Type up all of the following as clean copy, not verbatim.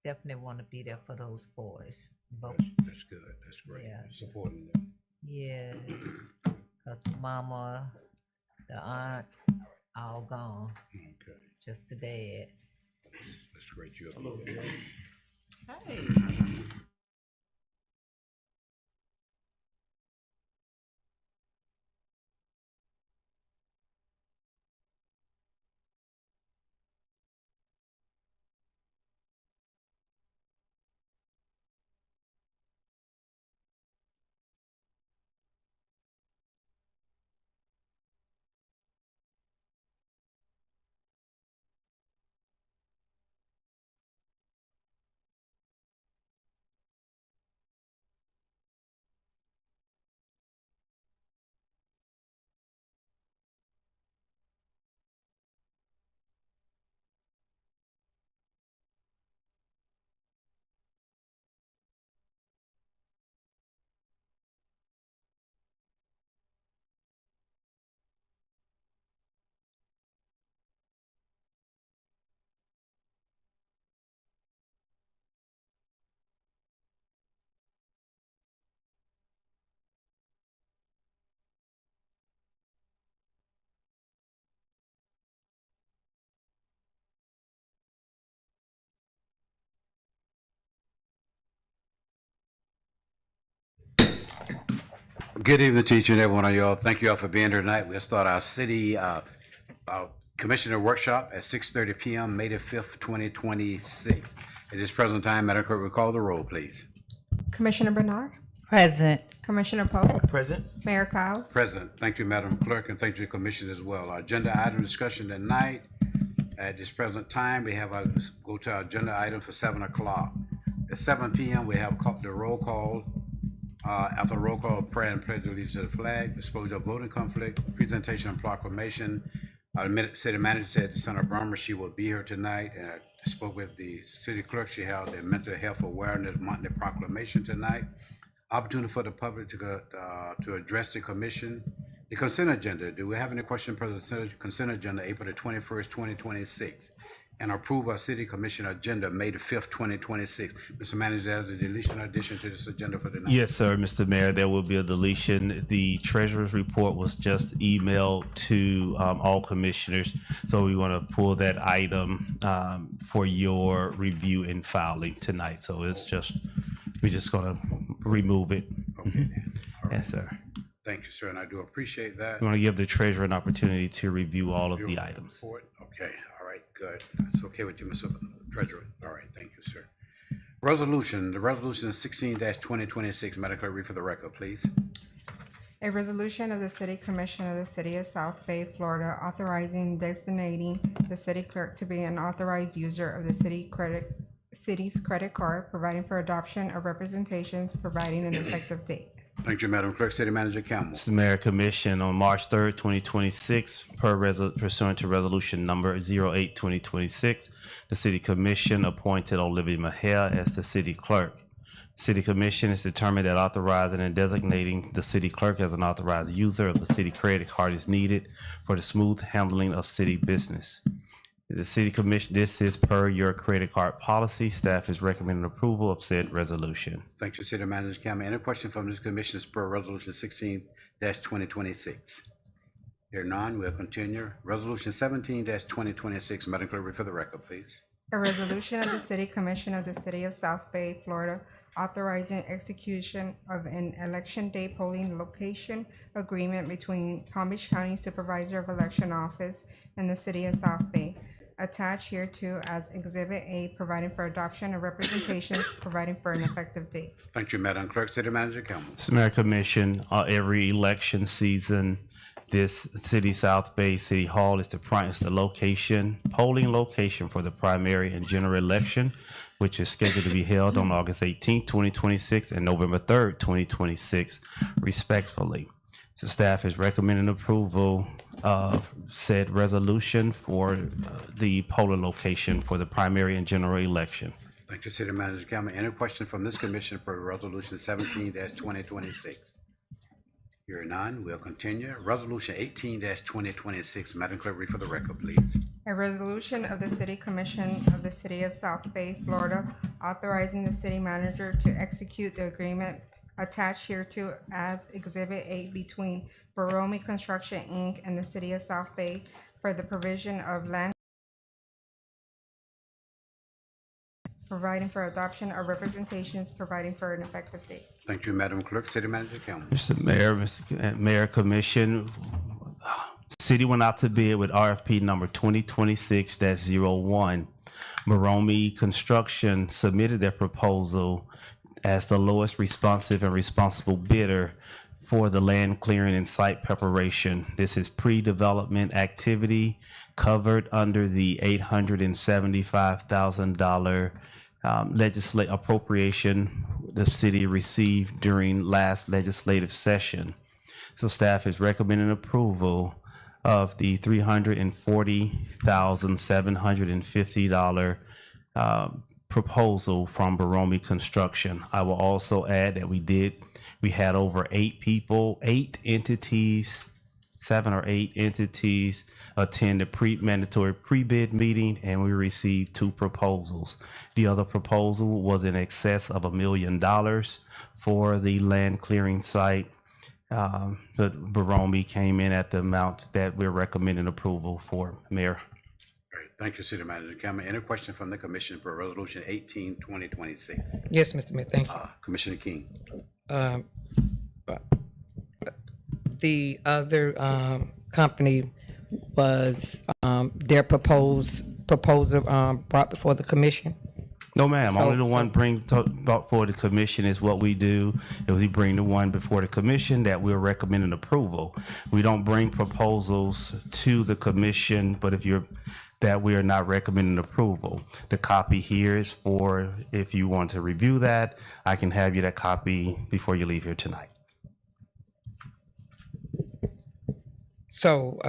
definitely want to be there for those boys. Both, That's good. That's great. yeah, Supporting them. yeah. Cause mama, the aunt, all gone. Okay. Just the dad. That's great. You'll be there. Hey. Good evening to each and every one of y'all. Thank you all for being here tonight. We'll start our city commissioner workshop at 6:30 p.m. May the 5th, 2026. At this present time, Madam Clerk, will call the roll, please. Commissioner Bernard, Present. Commissioner Polk, Present. Mayor Cowes. Present. Thank you, Madam Clerk, and thank you, Commission as well. Our agenda item discussion tonight. At this present time, we have go to our agenda item for 7 o'clock. At 7 p.m., we have the roll call. After the roll call, prayer and pledge allegiance to the flag, disclosure of voting conflict, presentation and proclamation. City manager said to Senator Brummer she will be here tonight, and I spoke with the city clerk. She held a mental health awareness monthly proclamation tonight. Opportunity for the public to address the commission. The consent agenda. Do we have any questions for the consent agenda, April the 21st, 2026? And approve our city commission agenda, May the 5th, 2026. Mr. Manager, there's a deletion or addition to this agenda for tonight? Yes, sir, Mr. Mayor, there will be a deletion. The treasurer's report was just emailed to all commissioners. So we want to pull that item for your review and filing tonight. So it's just, we're just going to remove it. Okay, then. All right. Yes, sir. Thank you, sir, and I do appreciate that. We want to give the treasurer an opportunity to review all of the Your items. report. Okay, all right, good. That's okay with you, Mr. Treasurer. All right, thank you, sir. Resolution, the resolution is 16-2026. Madam Clerk, read for the record, please. A resolution of the City Commission of the City of South Bay, Florida, authorizing designating the city clerk to be an authorized user of the city's credit card, providing for adoption of representations, providing an effective date. Thank you, Madam Clerk. City Manager Campbell. Mr. Mayor, Commission, on March 3rd, 2026, pursuant to resolution number 08-2026, the City Commission appointed Olivia Mahia as the city clerk. City Commission is determined that authorizing and designating the city clerk as an authorized user of the city credit card is needed for the smooth handling of city business. The City Commission, this is per your credit card policy. Staff is recommending approval of said resolution. Thank you, City Manager Campbell. Any question from this commission as per resolution 16-2026? Here none, we'll continue. Resolution 17-2026. Madam Clerk, read for the record, please. A resolution of the City Commission of the City of South Bay, Florida, authorizing execution of an election day polling location agreement between Palm Beach County Supervisor of Election Office and the City of South Bay. Attached hereto as Exhibit A, providing for adoption of representations, providing for an effective date. Thank you, Madam Clerk. City Manager Campbell. Mr. Mayor, Commission, every election season, this city, South Bay City Hall is the polling location for the primary and general election, which is scheduled to be held on August 18th, 2026 and November 3rd, 2026, respectively. So staff is recommending approval of said resolution for the polling location for the primary and general election. Thank you, City Manager Campbell. Any question from this commission for resolution 17-2026? Here none, we'll continue. Resolution 18-2026. Madam Clerk, read for the record, please. A resolution of the City Commission of the City of South Bay, Florida, authorizing the city manager to execute the agreement attached hereto as Exhibit A between Baromi Construction, Inc. and the city of South Bay for the provision of land, providing for adoption of representations, providing for an effective date. Thank you, Madam Clerk. City Manager Campbell. Mr. Mayor, Mayor Commission, city went out to bid with RFP number 2026-01. Maromi Construction submitted their proposal as the lowest responsive and responsible bidder for the land clearing and site preparation. This is pre-development activity covered under the $875,000 legislative appropriation the city received during last legislative session. So staff is recommending approval of the $340,750 proposal from Baromi Construction. I will also add that we had over 8 entities, 7 or 8 entities attend the mandatory pre-bid meeting, and we received 2 proposals. The other proposal was in excess of $1 million for the land clearing site. But Baromi came in at the amount that we're recommending approval for, Mayor. Great. Thank you, City Manager Campbell. Any question from the commission for Resolution 18-2026? Yes, Mr. Mayor, thank you. Commissioner King. The other company was their proposal brought before the commission. No, ma'am. So- Only the one brought forward the commission is what we do. Is we bring the one before the commission that we're recommending approval. We don't bring proposals to the commission, but that we are not recommending approval. The copy here is for, if you want to review that, I can have you that copy before you leave here tonight. So,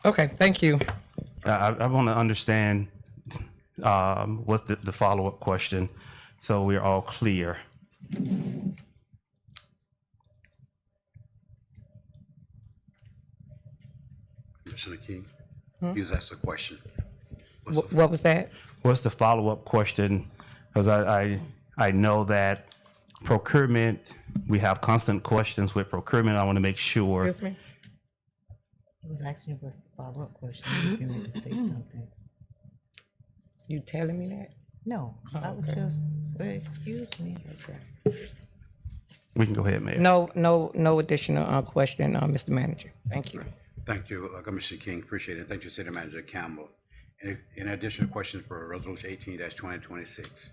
okay, thank you. I want to understand what's the follow-up question, so we're all clear. Commissioner King. Use that's a question. What was that? What's the follow-up question? Because I know that procurement, we have constant questions with procurement. I want to make sure. Excuse me? He was asking you what's the follow-up question. If you want to say something. You telling me that? No, I was okay. just, excuse me. We can go ahead, Mayor. No additional question, Mr. Manager. Thank you. Thank you, Commissioner King. Appreciate it. Thank you, City Manager Campbell. Any additional questions for Resolution 18-2026?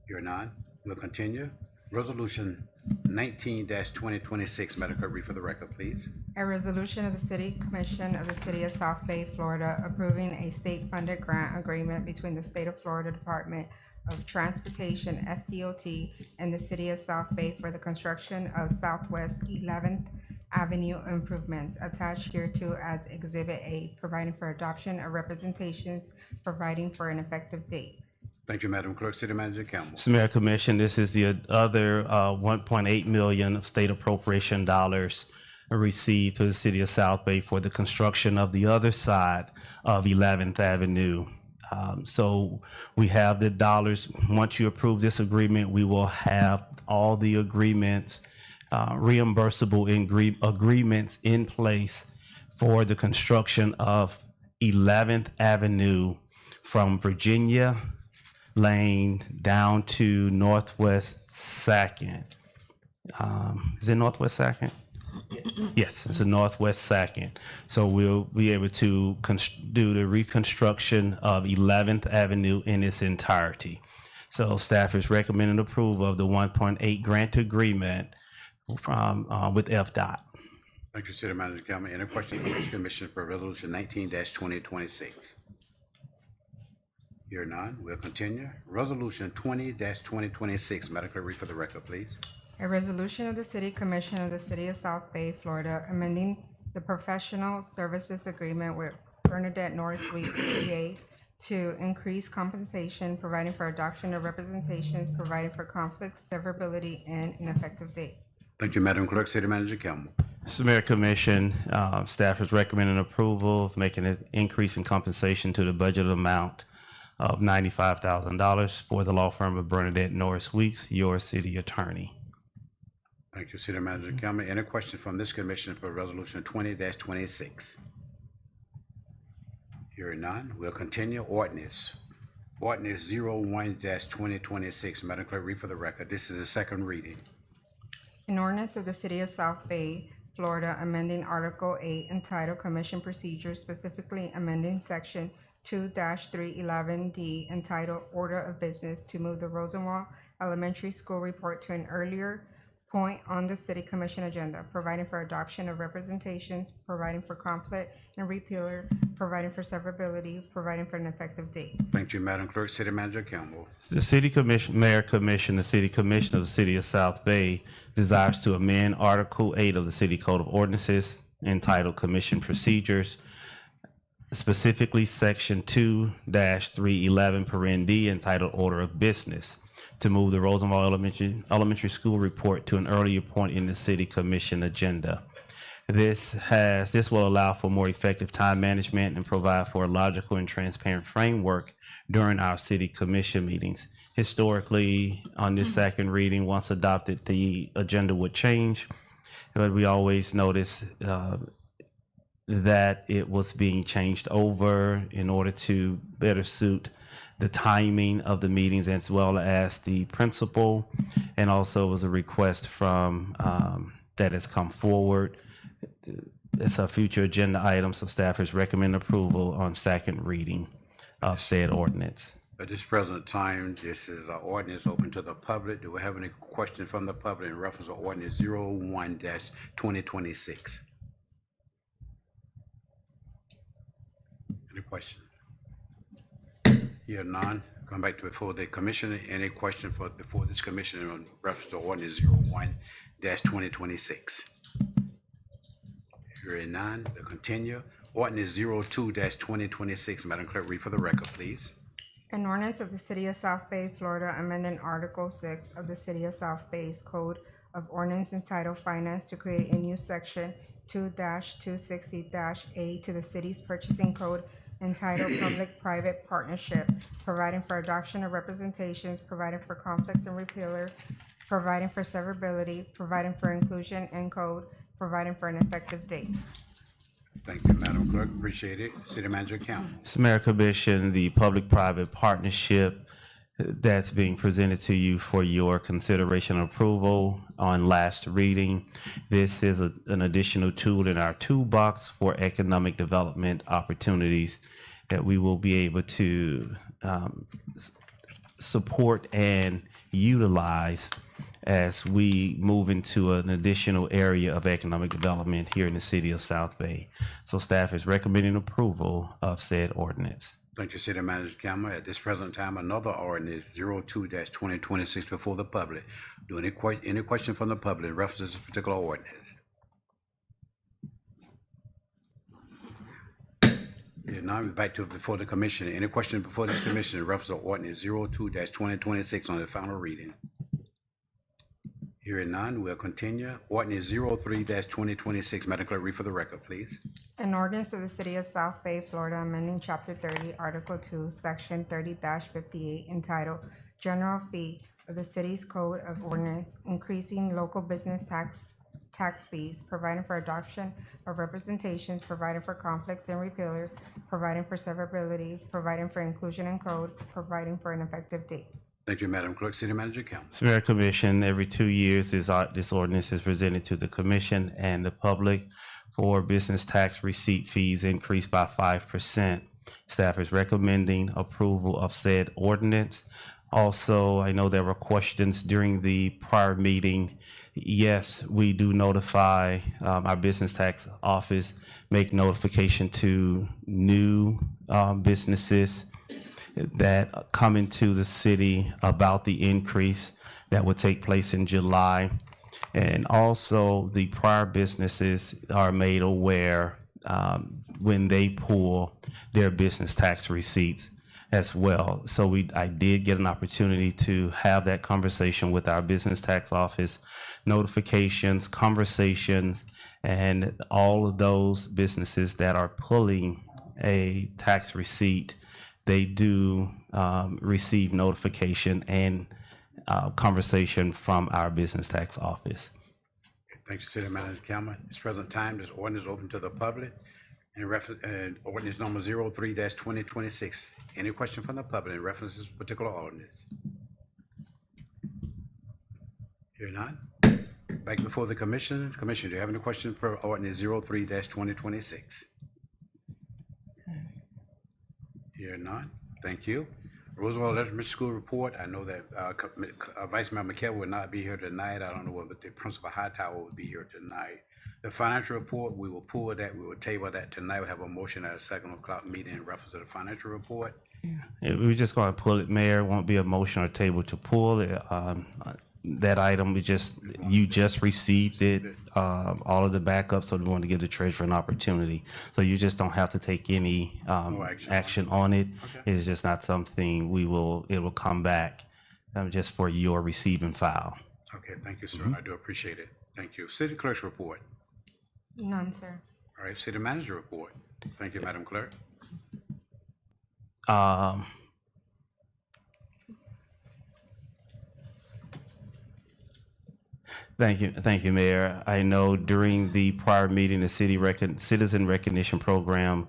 Hearing none, we'll continue. Resolution 19-2026, Madam Clerk, read for the record, please. A resolution of the City Commission of the City of South Bay, Florida, approving a state-funded grant agreement between the State of Florida Department of Transportation, FDOT, and the City of South Bay for the construction of Southwest 11th Avenue improvements attached hereto as Exhibit A, providing for adoption of representations, providing for an effective date. Thank you, Madam Clerk. City Manager Campbell. Mr. Mayor, Commission, this is the other 1.8 million of state appropriation dollars received to the City of South Bay for the construction of the other side of 11th Avenue. So we have the dollars. Once you approve this agreement, we will have all the agreements, reimbursable agreements in place for the construction of 11th Avenue from Virginia Lane down to Northwest 2nd. Is it Northwest 2nd? Yes, it's a Northwest 2nd. So we'll be able to do the reconstruction of 11th Avenue in its entirety. So staff is recommending approval of the 1.8 grant agreement from with FDOT. Thank you, City Manager Campbell. Any questions from the Commission for Resolution 19-2026? Hear none, we'll continue. Resolution 20-2026, Madam Clerk, read for the record, please. A resolution of the City Commission of the City of South Bay, Florida, amending the professional services agreement with Bernadette Norris Suite, PA, to increase compensation, providing for adoption of representations, providing for conflicts, severability, and an effective date. Thank you, Madam Clerk. City Manager Campbell. Mr. Mayor, Commission, staff is recommending approval of making an increase in compensation to the budget amount of $95,000 for the law firm of Bernadette Norris Weeks, your city attorney. Thank you, City Manager Campbell. Any question from this commission for Resolution 20-26? Hearing none, we'll continue. Ordinance 01-2026. Madam Clerk, read for the record. This is the second reading. An ordinance of the City of South Bay, Florida, amending Article 8 entitled Commission Procedures, specifically amending Section 2-311D entitled Order of Business to move the Rosenwald Elementary School report to an earlier point on the City Commission agenda, providing for adoption of representations, providing for conflict and repealer, providing for severability, providing for an effective date. Thank you, Madam Clerk. City Manager Campbell. The City Commission, Mayor Commission, the City Commission of the City of South Bay desires to amend Article 8 of the City Code of Ordinances entitled Commission Procedures, specifically Section 2-311 paren D entitled Order of Business, to move the Rosenwald Elementary School report to an earlier point in the City Commission agenda. This will allow for more effective time management and provide for a logical and transparent framework during our City Commission meetings. Historically, on this second reading, once adopted, the agenda would change, but we always notice that it was being changed over in order to better suit the timing of the meetings as well as the principal, and also was a request from that has come forward. It's a future agenda item, so staff is recommend approval on second reading of said ordinance. At this present time, this is an ordinance open to the public. Do we have any questions from the public in reference to ordinance 01-2026? Any questions? Here none. Come back to before the commission. Any question for before this commission in reference to ordinance 01-2026? Hearing none, we'll continue. Ordinance 02-2026. Madam Clerk, read for the record, please. An ordinance of the City of South Bay, Florida, amending Article 6 of the City of South Bay's Code of Ordinance entitled Finance to create a new Section 2-260-A to the city's purchasing code entitled Public-Private Partnership, providing for adoption of representations, providing for conflicts and repealer, providing for severability, providing for inclusion in code, providing for an effective date. Thank you, Madam Clerk. Appreciate it. City Manager Campbell. Mr. Mayor Commission, the public-private partnership that's being presented to you for your consideration and approval on last reading. This is an additional tool in our toolbox for economic development opportunities that we will be able to support and utilize as we move into an additional area of economic development here in the City of South Bay. So staff is recommending approval of said ordinance. Thank you, City Manager Campbell. At this present time, another ordinance 02-2026 before the public. Do any question from the public in reference to this particular ordinance? Yeah, now we're back to before the commission. Any question before the commission in reference to ordinance 02-2026 on the final reading? Hearing none, we'll continue. Ordinance 03-2026. Madam Clerk, read for the record, please. An ordinance of the City of South Bay, Florida, amending Chapter 30, Article 2, Section 30-58, entitled General Fee of the City's Code of Ordinance, increasing local business tax fees, providing for adoption of representations, providing for conflicts and repealer, providing for severability, providing for inclusion in code, providing for an effective date. Thank you, Madam Clerk. City Manager Campbell. Mr. Mayor Commission, every 2 years this ordinance is presented to the commission and the public for business tax receipt fees increased by 5%. Staff is recommending approval of said ordinance. Also, I know there were questions during the prior meeting. Yes, we do notify our business tax office, make notification to new businesses that come into the city about the increase that would take place in July. And also the prior businesses are made aware when they pull their business tax receipts as well. So I did get an opportunity to have that conversation with our business tax office, notifications, conversations, and all of those businesses that are pulling a tax receipt they do receive notification and conversation from our business tax office. Thank you, City Manager Cameron. At this present time, this ordinance is open to the public in reference, ordinance number 03-2026. Any question from the public in reference to this particular ordinance? Hear none? Back before the commission. Commissioner, do you have any questions per ordinance 03-2026? Hear none? Thank you. Roosevelt Elementary School report. I know that Vice Mayor McKell will not be here tonight. I don't know whether the Principal Hightower will be here tonight. The financial report, we will pull that. We will table that tonight. We'll have a motion at a 7 o'clock meeting in reference to the financial report. Yeah, we're just going to pull it, Mayor. It won't be a motion or table to pull it. That item, you just received it, all of the backups, so we want to give the treasurer an opportunity. So you just don't have to take any action on it. Okay. It's just not something it will come back just for your receiving file. Okay, thank you, sir. I do appreciate it. Thank you. City Clerk's report. None, sir. All right, City Manager report. Thank you, Madam Clerk. Thank you, Mayor. I know during the prior meeting, the Citizen Recognition Program,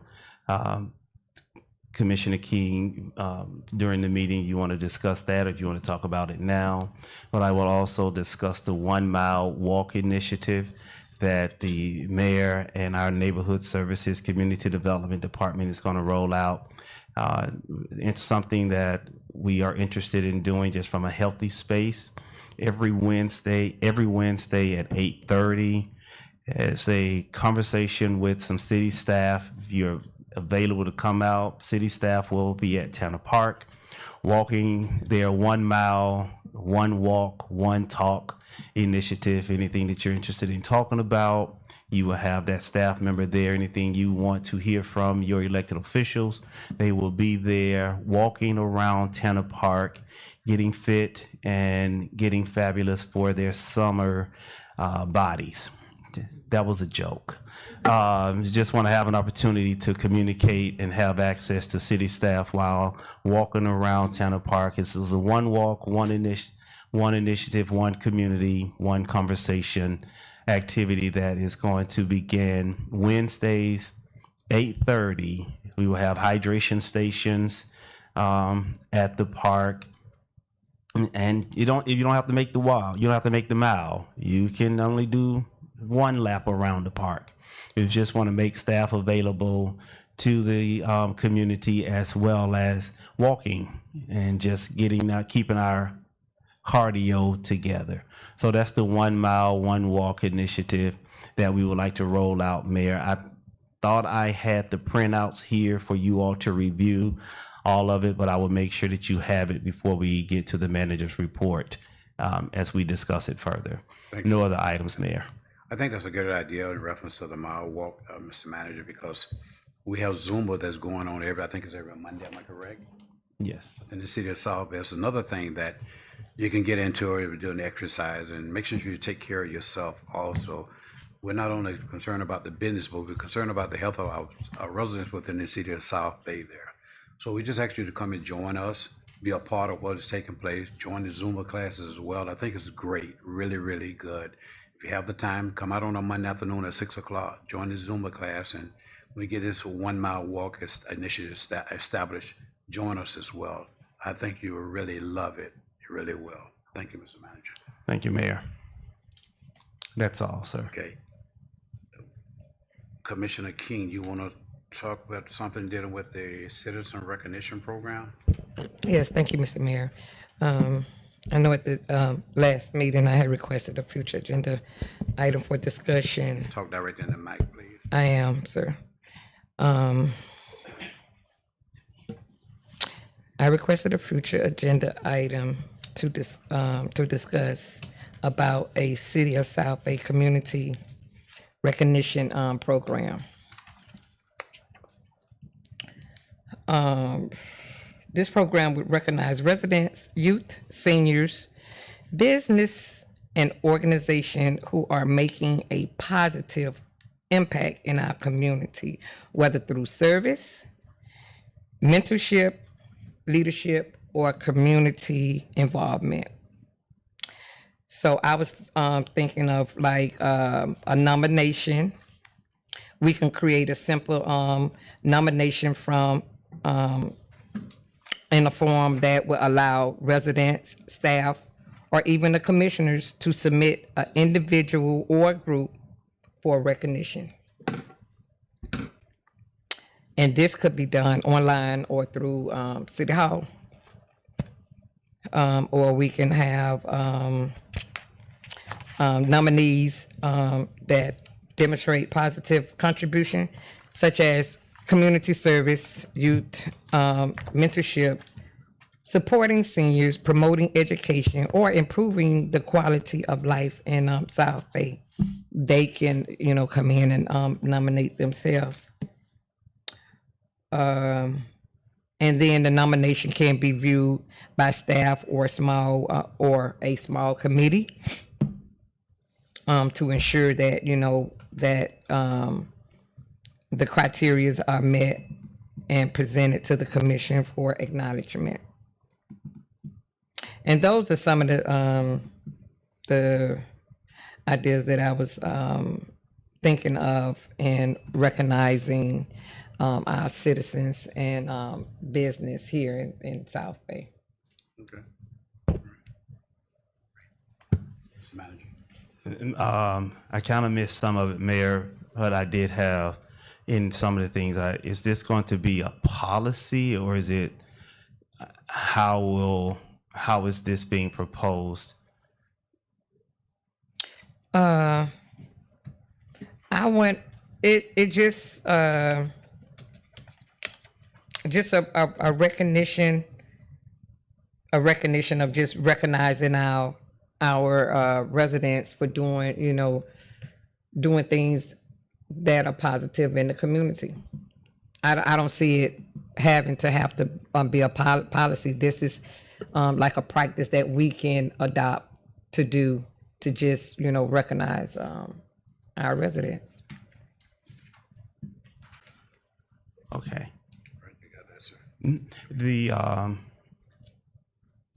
Commissioner King, during the meeting, you want to discuss that, or if you want to talk about it now. But I will also discuss the 1 Mile Walk Initiative that the mayor and our Neighborhood Services Community Development Department is going to roll out. It's something that we are interested in doing just from a healthy space. Every Wednesday at 8:30. It's a conversation with some city staff. If you're available to come out, city staff will be at Tanner Park, walking their 1 mile, 1 walk, 1 talk initiative. Anything that you're interested in talking about, you will have that staff member there. Anything you want to hear from your elected officials, they will be there walking around Tanner Park, getting fit and getting fabulous for their summer bodies. That was a joke. Just want to have an opportunity to communicate and have access to city staff while walking around Tanner Park. This is a 1 walk, 1 initiative, 1 community, 1 conversation activity that is going to begin Wednesdays, 8:30. We will have hydration stations at the park. And you don't have to make the mile. You don't have to make the mile. You can only do 1 lap around the park. You just want to make staff available to the community, as well as walking and just keeping our cardio together. So that's the 1 mile, 1 walk initiative that we would like to roll out, Mayor. I thought I had the printouts here for you all to review all of it, but I will make sure that you have it before we get to the manager's report as we discuss it further. No other items, Mayor. I think that's a good idea in reference to the mile walk, Mr. Manager, because we have Zumba that's going on I think it's every Monday, am I correct? Yes. In the city of South Bay. It's another thing that you can get into if you're doing exercise, and make sure you take care of yourself also. We're not only concerned about the business, but we're concerned about the health of our residents within the city of South Bay there. So we just ask you to come and join us, be a part of what is taking place, join the Zumba classes as well. I think it's great, really, really good. If you have the time, come out on a Monday afternoon at 6 o'clock, join the Zumba class, and we get this 1 mile walk initiative established. Join us as well. I think you will really love it. You really will. Thank you, Mr. Manager. Thank you, Mayor. That's all, sir. Okay. Commissioner King, you want to talk about something dealing with the Citizen Recognition Program? Yes, thank you, Mr. Mayor. I know at the last meeting, I had requested a future agenda item for discussion. Talk directly in the mic, please. I am, sir. I requested a future agenda item to discuss about a City of South Bay community recognition program. This program would recognize residents, youth, seniors, business, and organization who are making a positive impact in our community, whether through service, mentorship, leadership or community involvement. So I was thinking of like a nomination. We can create a simple nomination from in a form that will allow residents, staff, or even the commissioners to submit an individual or group for recognition. And this could be done online or through City Hall. Or we can have nominees that demonstrate positive contribution, such as community service, youth mentorship, supporting seniors, promoting education, or improving the quality of life in South Bay. They can, come in and nominate themselves. And then the nomination can be viewed by staff or a small committee to ensure that the criterias are met and presented to the commission for acknowledgement. And those are some of the ideas that I was thinking of in recognizing our citizens and business here in South Bay. Okay. Mr. Manager. I kind of missed some of it, Mayor, but I did have in some of the things. Is this going to be a policy, or is it how is this being proposed? I want it just a recognition of just recognizing our residents for doing things that are positive in the community. I don't see it having to be a policy. This is like a practice that we can adopt to do to just recognize our residents. Okay. Right, you got that, sir. The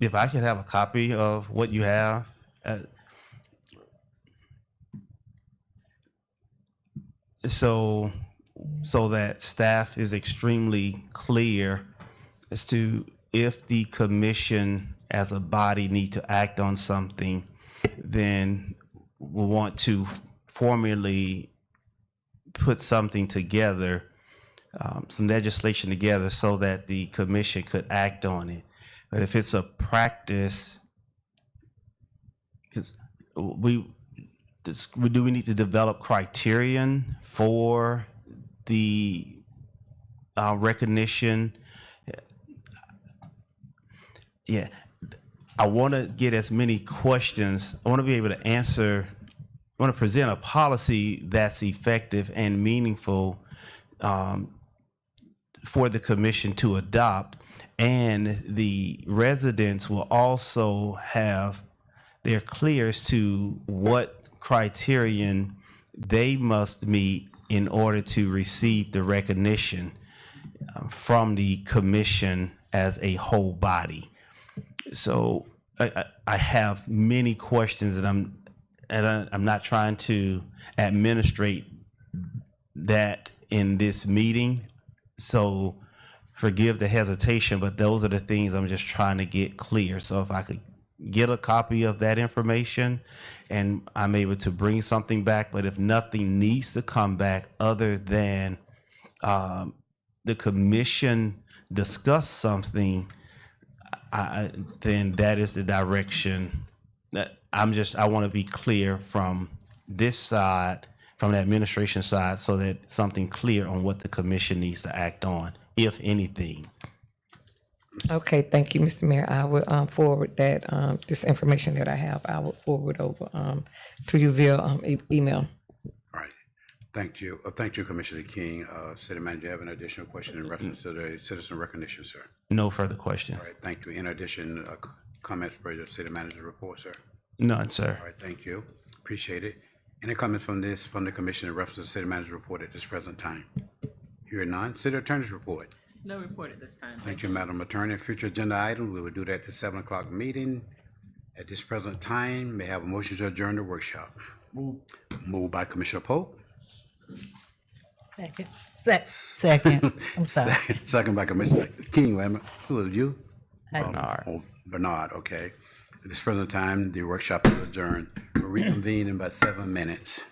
if I could have a copy of what you have. So that staff is extremely clear as to if the commission as a body need to act on something, then we want to formally put something together, some legislation together so that the commission could act on it. But if it's a practice, because we need to develop criterion for the recognition. Yeah, I want to get as many questions. I want to be able to answer. I want to present a policy that's effective and meaningful for the commission to adopt, and the residents will also have they're clear as to what criterion they must meet in order to receive the recognition from the commission as a whole body. So I have many questions, and I'm not trying to administrate that in this meeting. So forgive the hesitation, but those are the things I'm just trying to get clear. So if I could get a copy of that information and I'm able to bring something back, but if nothing needs to come back other than the commission discuss something, then that is the direction that I want to be clear from this side, from the administration side, so that something clear on what the commission needs to act on, if anything. Okay, thank you, Mr. Mayor. I will forward that this information that I have. I will forward over to you via email. All right. Thank you. Thank you, Commissioner King. City Manager, you have an additional question in reference to the citizen recognition, sir? No further question. All right, thank you. In addition, comments for the City Manager report, sir? None, sir. All right, thank you. Appreciate it. Any comments from the commission in reference to the City Manager report at this present time? Hearing none. City Attorney's report. No report at this time. Thank you, Madam Attorney. Future agenda items, we will do that at the 7 o'clock meeting. At this present time, may I have a motion to adjourn the workshop. Moved by Commissioner Pope. Second. Second. I'm sorry. Second by Commissioner King. Wait a minute. Who is you? Bernard. Oh, Bernard, okay. At this present time, the workshop is adjourned. We'll reconvene in about 7 minutes.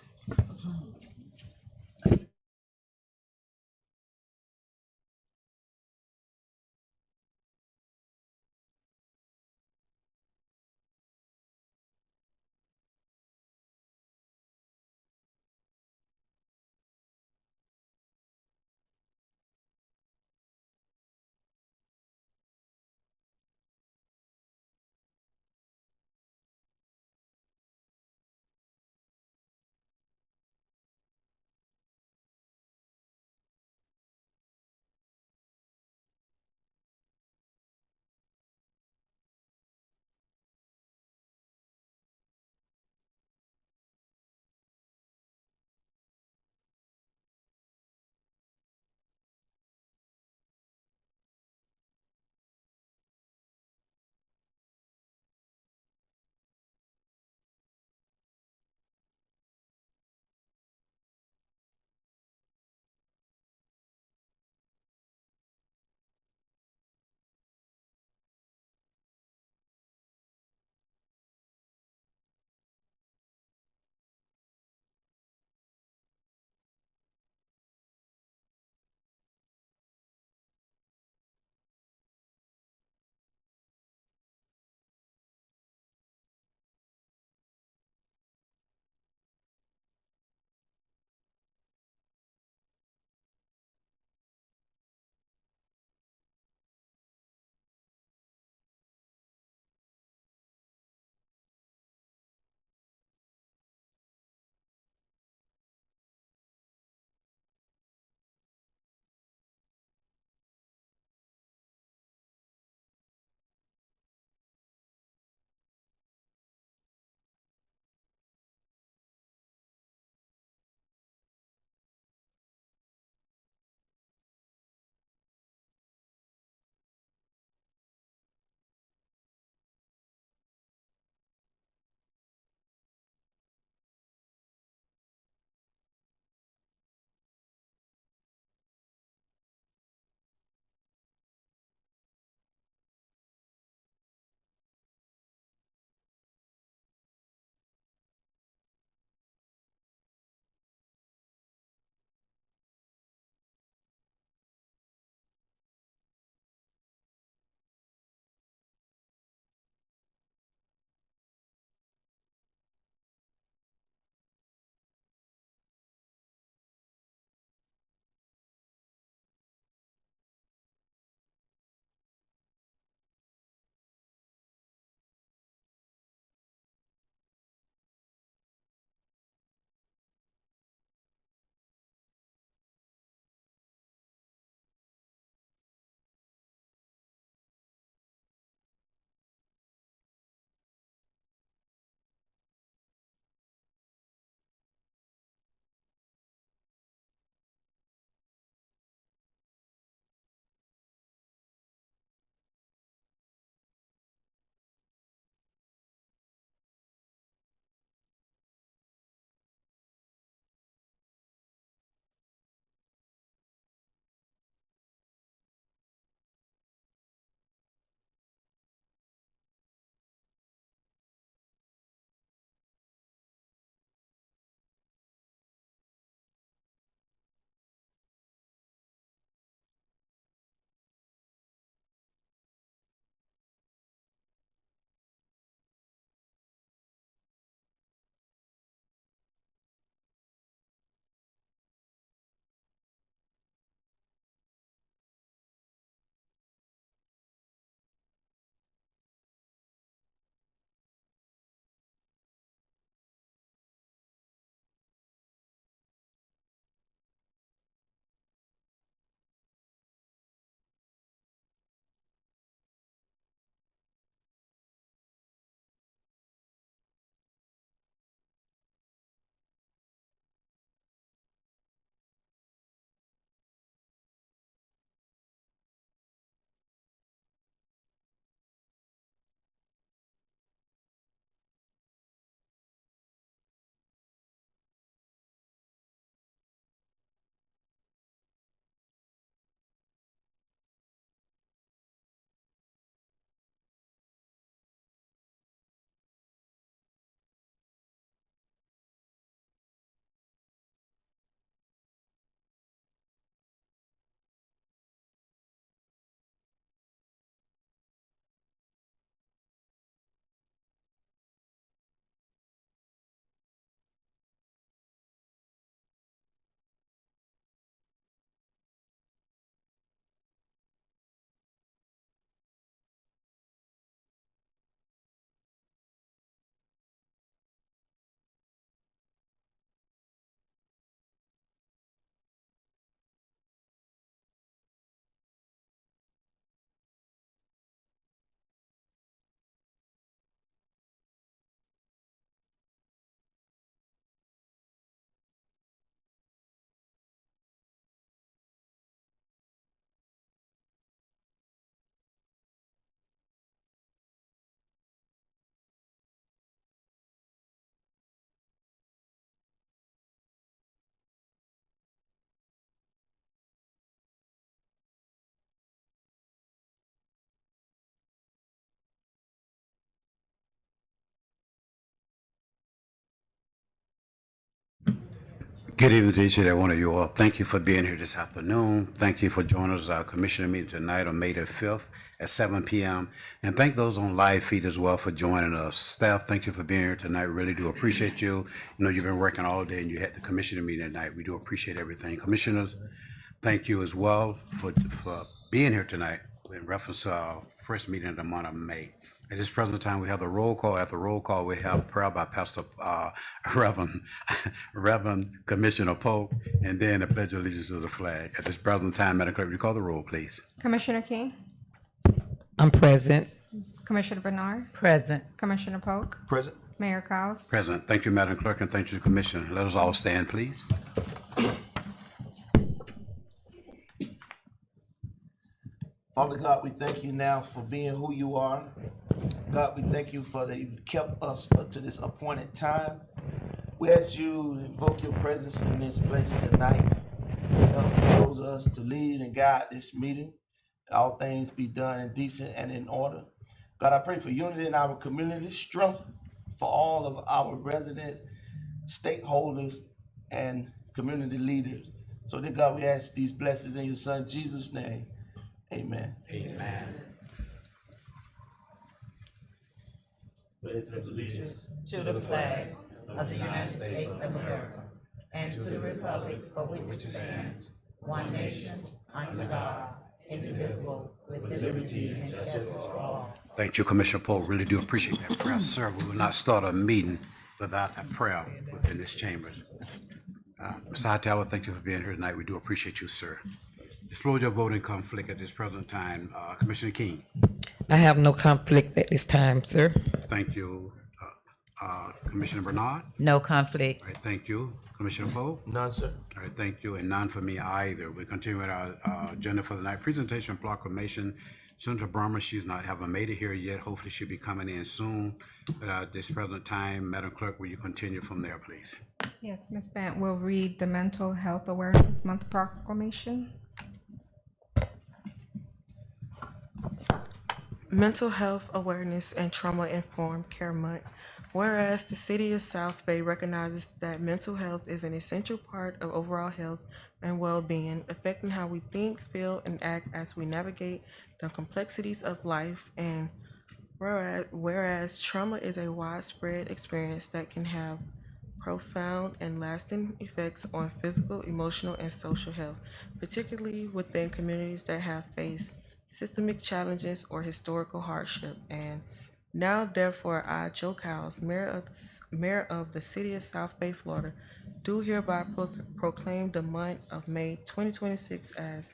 Good evening to each and every one of you all. Thank you for being here this afternoon. Thank you for joining us, our commissioner meeting tonight on May the 5th at 7 p.m. And thank those on live feed as well for joining us. Staff, thank you for being here tonight. Really do appreciate you. You know, you've been working all day and you had the commissioner meeting tonight. We do appreciate everything. Commissioners, thank you as well for being here tonight in reference to our first meeting of the month of May. At this present time, we have the roll call. After roll call, we have prayer by Pastor Reverend Commissioner Polk, and then the pledge of allegiance to the flag. At this present time, Madam Clerk, will you call the roll, please? Commissioner King, I'm present. Commissioner Bernard, Present. Commissioner Polk, Present. Mayor Cowes. Present. Thank you, Madam Clerk, and thank you, Commissioner. Let us all stand, please. Father God, we thank you now for being who you are. God, we thank you for that you've kept us up to this appointed time. We ask you to invoke your presence in this place tonight. Help us to lead and guide this meeting. All things be done in decent and in order. God, I pray for unity in our community, strength for all of our residents, stakeholders, and community leaders. So dear God, we ask these blessings in your son Jesus' name. Amen. Amen. To the flag of the United States of America and to the republic for which it stands, one nation, under God, indivisible, with liberty and justice for all. Thank you, Commissioner Polk. Really do appreciate that prayer, sir. We will not start a meeting without a prayer within this chamber. Mr. Hightower, thank you for being here tonight. We do appreciate you, sir. Disclose your voting conflict at this present time. Commissioner King, I have no conflict at this time, sir. thank you. Commissioner Bernard, No conflict. all right, thank you. Commissioner Polk, None, sir. all right, thank you, and none for me either. We continue with our agenda for the night. Presentation proclamation. Senator Brummer, haven't made it here yet. Hopefully she'll be coming in soon. But at this present time, Madam Clerk, will you continue from there, please? Yes, Ms. Bent will read the Mental Health Awareness Month proclamation. Mental Health Awareness and Trauma-Informed Care Month. Whereas the City of South Bay recognizes that mental health is an essential part of overall health and well-being, affecting how we think, feel, and act as we navigate the complexities of life. And whereas trauma is a widespread experience that can have profound and lasting effects on physical, emotional, and social health, particularly within communities that have faced systemic challenges or historical hardship. And now, therefore, I, Joe Cowes, Mayor of the City of South Bay, Florida, do hereby proclaim the month of May 2026 as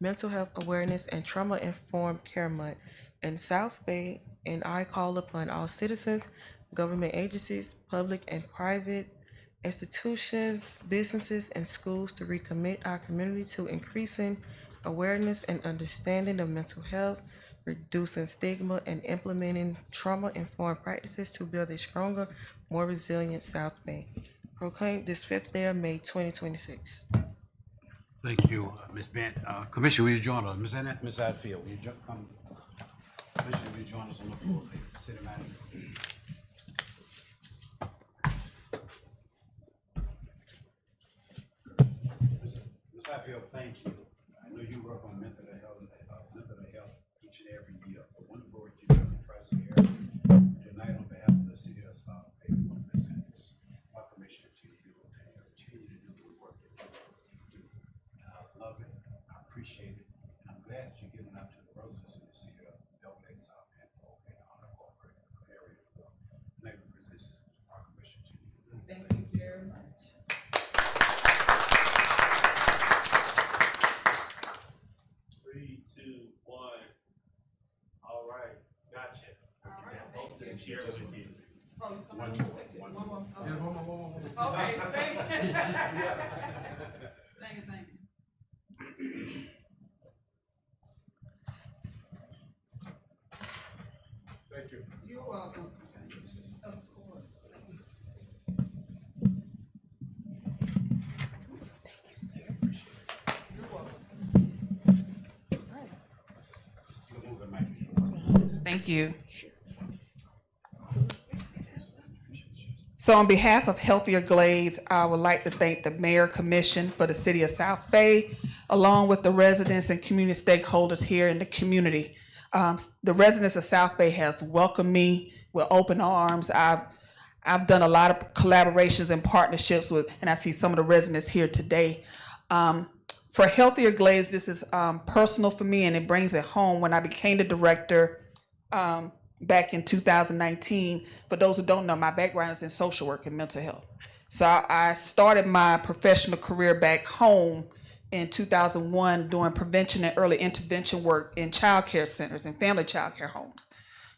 Mental Health Awareness and Trauma-Informed Care Month in South Bay, and I call upon all citizens, government agencies, public and private institutions, businesses, and schools to recommit our community to increasing awareness and understanding of mental health, reducing stigma, and implementing trauma-informed practices to build a stronger, more resilient South Bay. Proclaimed this 5th day of May 2026. Thank you, Ms. Bent. Commissioner, will you join us? Ms. Hadfield, will you come? Commissioner, will you join us on the floor, please? City Manager. Ms. Hadfield, thank you. I know you work on mental health each and every year. But one board you have the press here tonight on behalf of the City of South Bay, we want to present this proclamation to you and continue to do the work that you do. And I love it. I appreciate it. And I'm glad you're giving out to the roses in the city of LA South and unincorporated area. And I present this proclamation to you. Thank you very much. Three, two, one. All right, gotcha. All right. Hope this share with you. One more. Okay, thank you. Thank you. Thank you. You're welcome. Of course. Thank you. So on behalf of Healthier Glades, I would like to thank the Mayor Commission for the City of South Bay, along with the residents and community stakeholders here in the community. The residents of South Bay has welcomed me with open arms. I've done a lot of collaborations and partnerships with, and I see some of the residents here today. For Healthier Glades, this is personal for me, and it brings it home. When I became the director back in 2019, for those who don't know, my background is in social work and mental health. So I started my professional career back home in 2001 doing prevention and early intervention work in child care centers and family child care homes.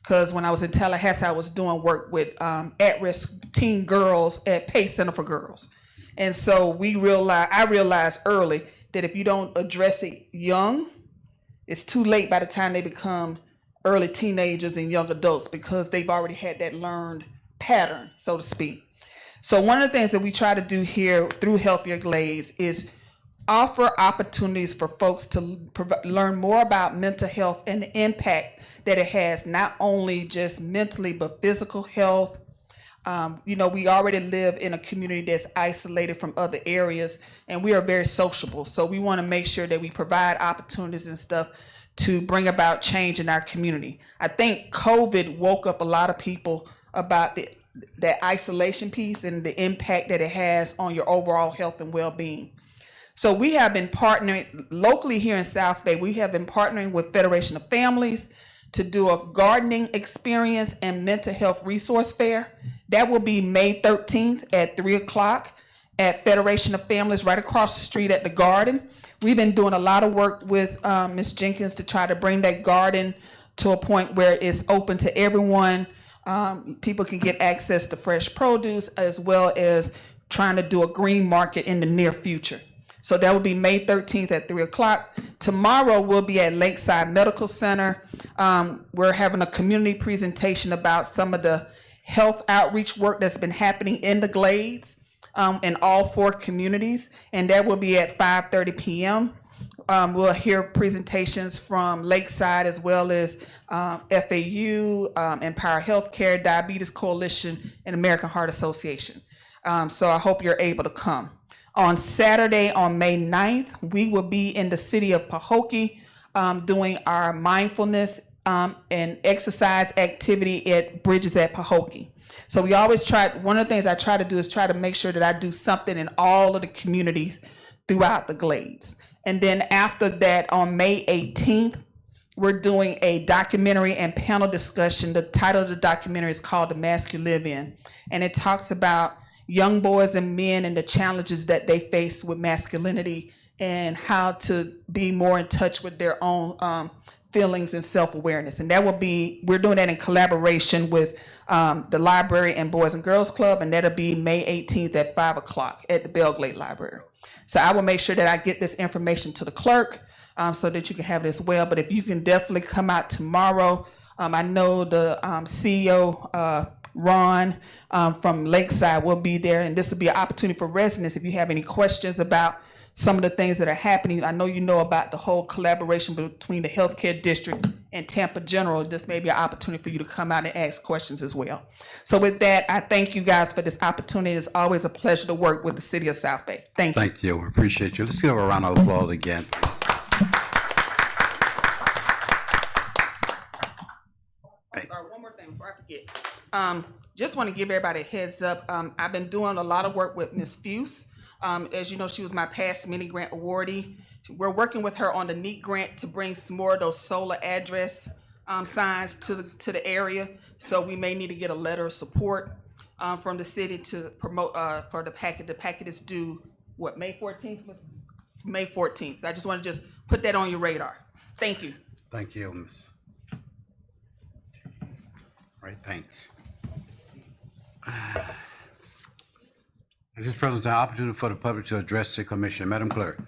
Because when I was in Tallahassee, I was doing work with at-risk teen girls at Pace Center for Girls. And so I realized early that if you don't address it young, it's too late by the time they become early teenagers and young adults, because they've already had that learned pattern, so to speak. So one of the things that we try to do here through Healthier Glades is offer opportunities for folks to learn more about mental health and the impact that it has, not only just mentally, but physical health. We already live in a community that's isolated from other areas, and we are very sociable. So we want to make sure that we provide opportunities and stuff to bring about change in our community. I think COVID woke up a lot of people about that isolation piece and the impact that it has on your overall health and well-being. So we have been partnering locally here in South Bay. We have been partnering with Federation of Families to do a gardening experience and mental health resource fair. That will be May 13th at 3 o'clock at Federation of Families right across the street at the garden. We've been doing a lot of work with Ms. Jenkins to try to bring that garden to a point where it's open to everyone. People can get access to fresh produce, as well as trying to do a green market in the near future. So that will be May 13th at 3 o'clock. Tomorrow we'll be at Lakeside Medical Center. We're having a community presentation about some of the health outreach work that's been happening in the Glades in all 4 communities, and that will be at 5:30 p.m. We'll hear presentations from Lakeside, as well as FAU, Empower Healthcare, Diabetes Coalition, and American Heart Association. So I hope you're able to come. On Saturday, on May 9th, we will be in the city of Pahokee doing our mindfulness and exercise activity at Bridges at Pahokee. So we always one of the things I try to do is try to make sure that I do something in all of the communities throughout the Glades. And then after that, on May 18th, we're doing a documentary and panel discussion. The title of the documentary is called The Mask You Live In, and it talks about young boys and men and the challenges that they face with masculinity and how to be more in touch with their own feelings and self-awareness. And we're doing that in collaboration with the library and Boys and Girls Club, and that'll be May 18th at 5 o'clock at the Belglade Library. So I will make sure that I get this information to the clerk so that you can have it as well. But if you can definitely come out tomorrow. I know the CEO, Ron from Lakeside, will be there, and this will be an opportunity for residents. If you have any questions about some of the things that are happening, I know you know about the whole collaboration between the healthcare district and Tampa General. This may be an opportunity for you to come out and ask questions as well. So with that, I thank you guys for this opportunity. It's always a pleasure to work with the city of South Bay. Thank you. Thank you. We appreciate you. Let's give a round of applause again, please. Sorry, one more thing before I forget. Just want to give everybody a heads up. I've been doing a lot of work with Ms. Fuse. As you know, she was my past mini grant awardee. We're working with her on the NEAT grant to bring some more of those solar address signs to the area. So we may need to get a letter of support from the city to promote for the packet. The packet is due, what, May 14th? May 14th. I just want to just put that on your radar. Thank you. Thank you, Ms. All right, thanks. At this present time, opportunity for the public to address the commission. Madam Clerk.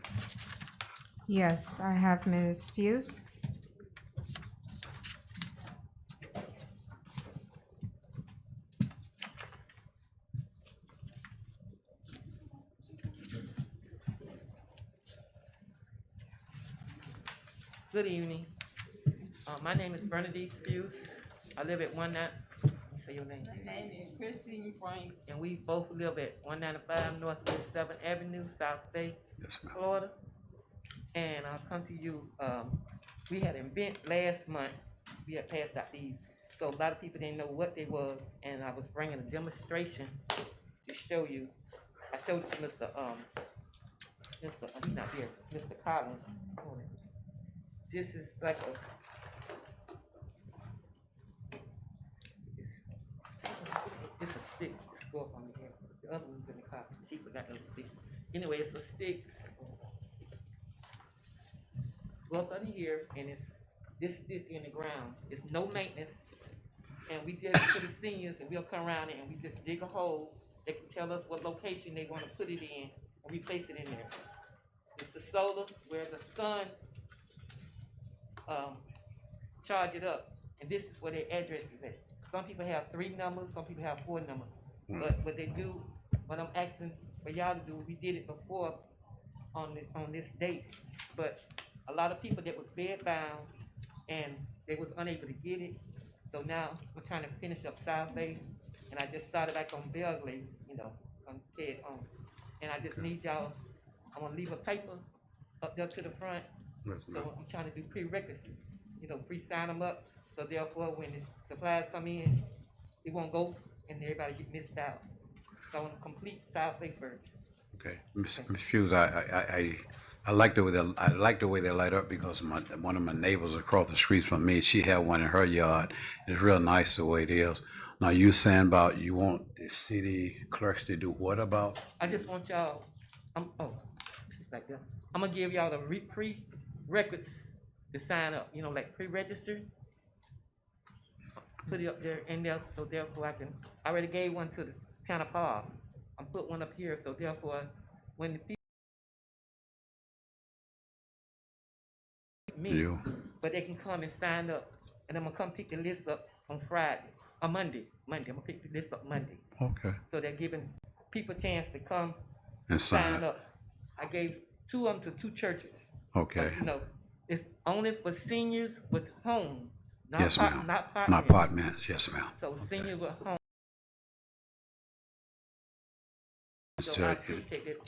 Yes, I have Ms. Fuse. Good evening. My name is Bernadette Fuse. I live at say your name. My name is Christine Frank. And we both live at 195 Northwest 7th Avenue, South Bay, Yes, ma'am. Florida. And I'll come to you, we had an event last month, we had passed out these, so a lot of people didn't know what they was, and I was bringing a demonstration to show you. I showed it to he's not here, Mr. Collins. This is like it's a stick, it's go up on the here. The other one's in the car, she forgot the other stick. Anyway, it's a stick. Go up under here, and it's this stick in the ground. It's no maintenance, and we did it for the seniors, and we'll come around and we just dig a hole. They can tell us what location they want to put it in, and we place it in there. It's the solar where the sun charge it up, and this is where their address is at. Some people have 3 numbers, some people have 4 numbers. But what they do, what I'm asking for y'all to do, we did it before on this date, but a lot of people that was bed bound and they was unable to get it. So now we're trying to finish up South Bay, and I just started back on Belgrade, on head on. And I just need y'all, I wanna leave a paper up there to the front. Yes, ma'am. So I'm trying to do prerequisites, pre-sign them up. So therefore, when the supplies come in, it won't go and everybody get missed out. So I want to complete South Bay first. Okay, Ms. Hughes, I like the way they light up because one of my neighbors across the street from me, she had one in her yard. It's real nice the way it is. Now you saying about you want the city clerks to do what about? I just want y'all, it's like that. I'm gonna give y'all the prerequisites to sign up, like pre-register. Put it up there in there, so therefore I already gave one to the town of Park. I'm put one up here, so therefore, when the people meet, but they can come and sign up, and I'm gonna come pick the list up on Friday, or Monday, I'm gonna pick the list up Monday. Okay. So they're giving people a chance to come And sign up. I gave 2 of them to 2 churches. Okay. But, it's only for seniors with homes. Yes, ma'am. Not Not apartments. Yes, ma'am. So seniors with homes. So So I appreciate it.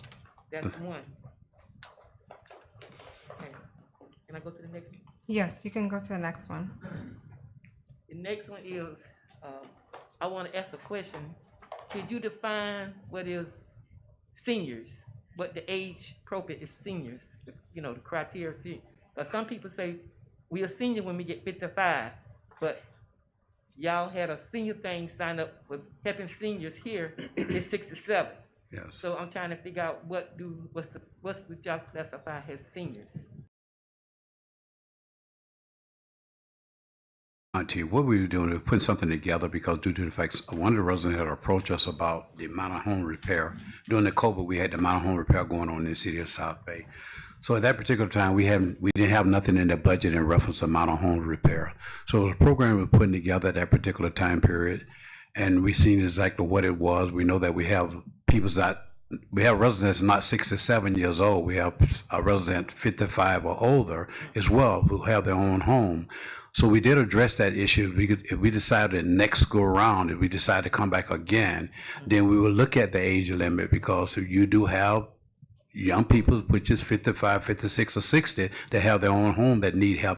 That's one. Okay. Can I go to the next one? Yes, you can go to the next one. The next one is, I want to ask a question. Could you define what is seniors? What the age appropriate is seniors? The criteria. Some people say we are senior when we get 55, but y'all had a senior thing signed up for helping seniors here is 67. Yes. So I'm trying to figure out what's would y'all classify as seniors? Auntie, what we were doing is putting something together because due to the fact one of the residents had approached us about the amount of home repair. During the COVID, we had the amount of home repair going on in the city of South Bay. So at that particular time, we didn't have nothing in the budget in reference to amount of home repair. So it was a program we were putting together at that particular time period, and we seen exactly what it was. We know that we have residents not 67 years old. We have a resident 55 or older as well who have their own home. So we did address that issue. If we decided next go around, if we decide to come back again, then we will look at the age limit because you do have young people, which is 55, 56, or 60, that have their own home that need help.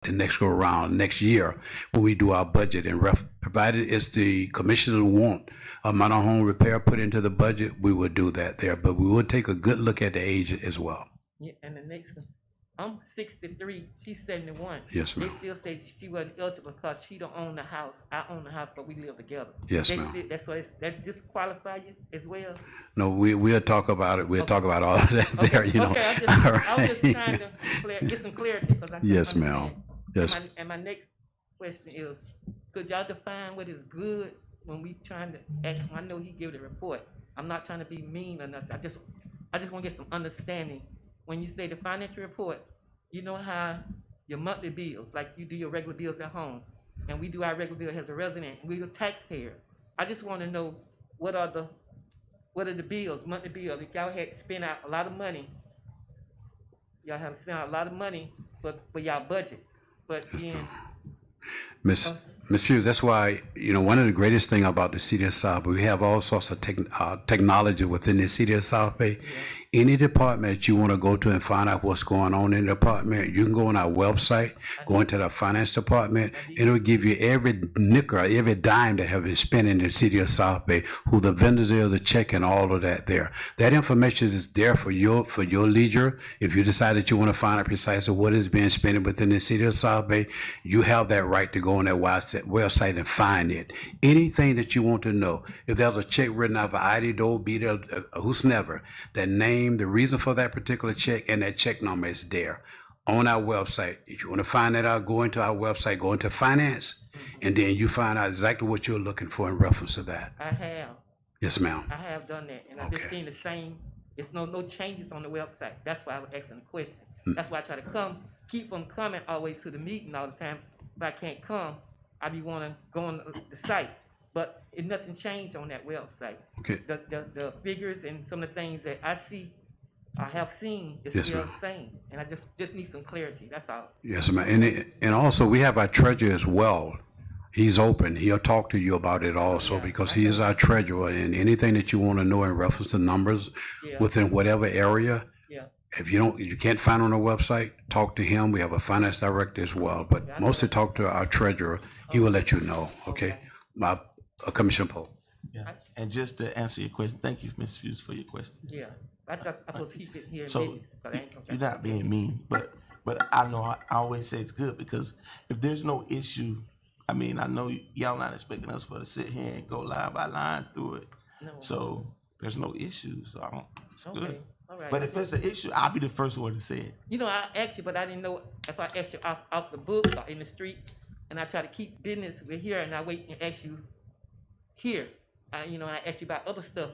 The next go around, next year, when we do our budget, and provided it's the commissioners want amount of home repair put into the budget, we would do that there. But we would take a good look at the age as well. Yeah, and the next one, I'm 63, she's 71. Yes, ma'am. They still say she wasn't eligible because she don't own the house. I own the house, but we live together. Yes, ma'am. That's why that disqualify you as well? No, we'll talk about it. We'll talk about all of that there, Okay, All I was right. just trying to get some clarity because I couldn't Yes, ma'am. understand. Yes. And my next question is, could y'all define what is good when we trying to ask? I know he gave the report. I'm not trying to be mean or nothing. I just want to get some understanding. When you say the financial report, you know how your monthly bills, like you do your regular bills at home, and we do our regular bill as a resident, and we're the taxpayer. I just want to know what are the bills, monthly bills. If y'all had to spend out a lot of money, y'all have to spend out a lot of money for y'all budget. But then Ms. Hughes, that's why, one of the greatest thing about the city of South Bay, we have all sorts of technology within the city of South Bay. Any department that you want to go to and find out what's going on in the department, you can go on our website, go into the finance department, and it'll give you every nickel, every dime that have been spent in the city of South Bay, who the vendors are, the check, and all of that there. That information is there for your leisure. If you decide that you want to find out precisely what is being spent within the city of South Bay, you have that right to go on that website and find it. Anything that you want to know, if there's a check written out for ID, Doe, Beater, whosoever, that name, the reason for that particular check, and that check number is there on our website. If you want to find that out, go into our website, go into finance, and then you find out exactly what you're looking for in reference to that. I have. Yes, ma'am. I have done that, and I've just seen the same. It's no changes on the website. That's why I was asking the question. That's why I try to keep from coming always to the meeting all the time. If I can't come, I be want to go on the site. But nothing changed on that website. Okay. The figures and some of the things that I have seen is Yes, still ma'am. the same. And I just need some clarity, that's all. Yes, ma'am. And also we have our treasurer as well. He's open. He'll talk to you about it also because he is our treasurer, and anything that you want to know in reference to numbers within whatever area, Yeah. if you can't find on the website, talk to him. We have a finance director as well, but mostly talk to our treasurer. He will let you know, okay? Commissioner Pope. Yeah. And just to answer your question, thank you, Ms. Hughes, for your question. Yeah. I supposed to keep it here in So business, but I ain't okay. you're not being mean, but I know I always say it's good because if there's no issue, I mean, I know y'all not expecting us to sit here and go line by line through it. No. So there's no issue, so it's Okay. good. All right. But if it's an issue, I'll be the first one to say it. I asked you, but I didn't know if I asked you off the book or in the street, and I try to keep business with here, and I wait and ask you here. I asked you about other stuff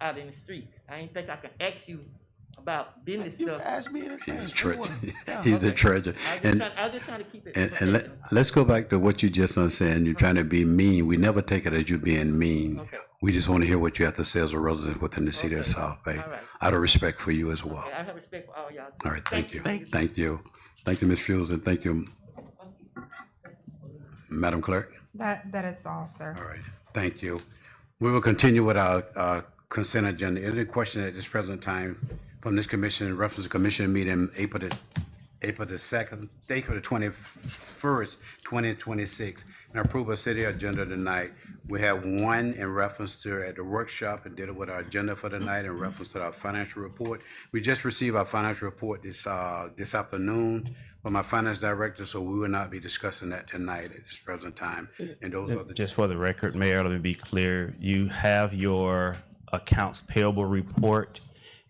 out in the street. I didn't think I could ask you about business You stuff. can ask me anything. He's You treasurer. want. Yeah. He's the treasurer. I was just trying to keep it. And let's go back to what you just saying. You're trying to be mean. We never take it as you being mean. Okay. We just want to hear what you have to say as a resident within the city of South Bay. All right. Out of respect for you as well. I have respect for all y'all. All right, thank you. Thank you. Thank you. Thank you, Ms. Fields, and thank you, Madam Clerk. That is all, sir. All right, thank you. We will continue with our consent agenda. Any question at this present time from this commission in reference to commission meeting April the 2nd, April the 21st, 2026, and approve a city agenda tonight. We have one in reference to at the workshop and dealing with our agenda for tonight in reference to our financial report. We just received our financial report this afternoon from our finance director, so we will not be discussing that tonight at this present time. And those are the Just for the record, Mayor, let me be clear. You have your accounts payable report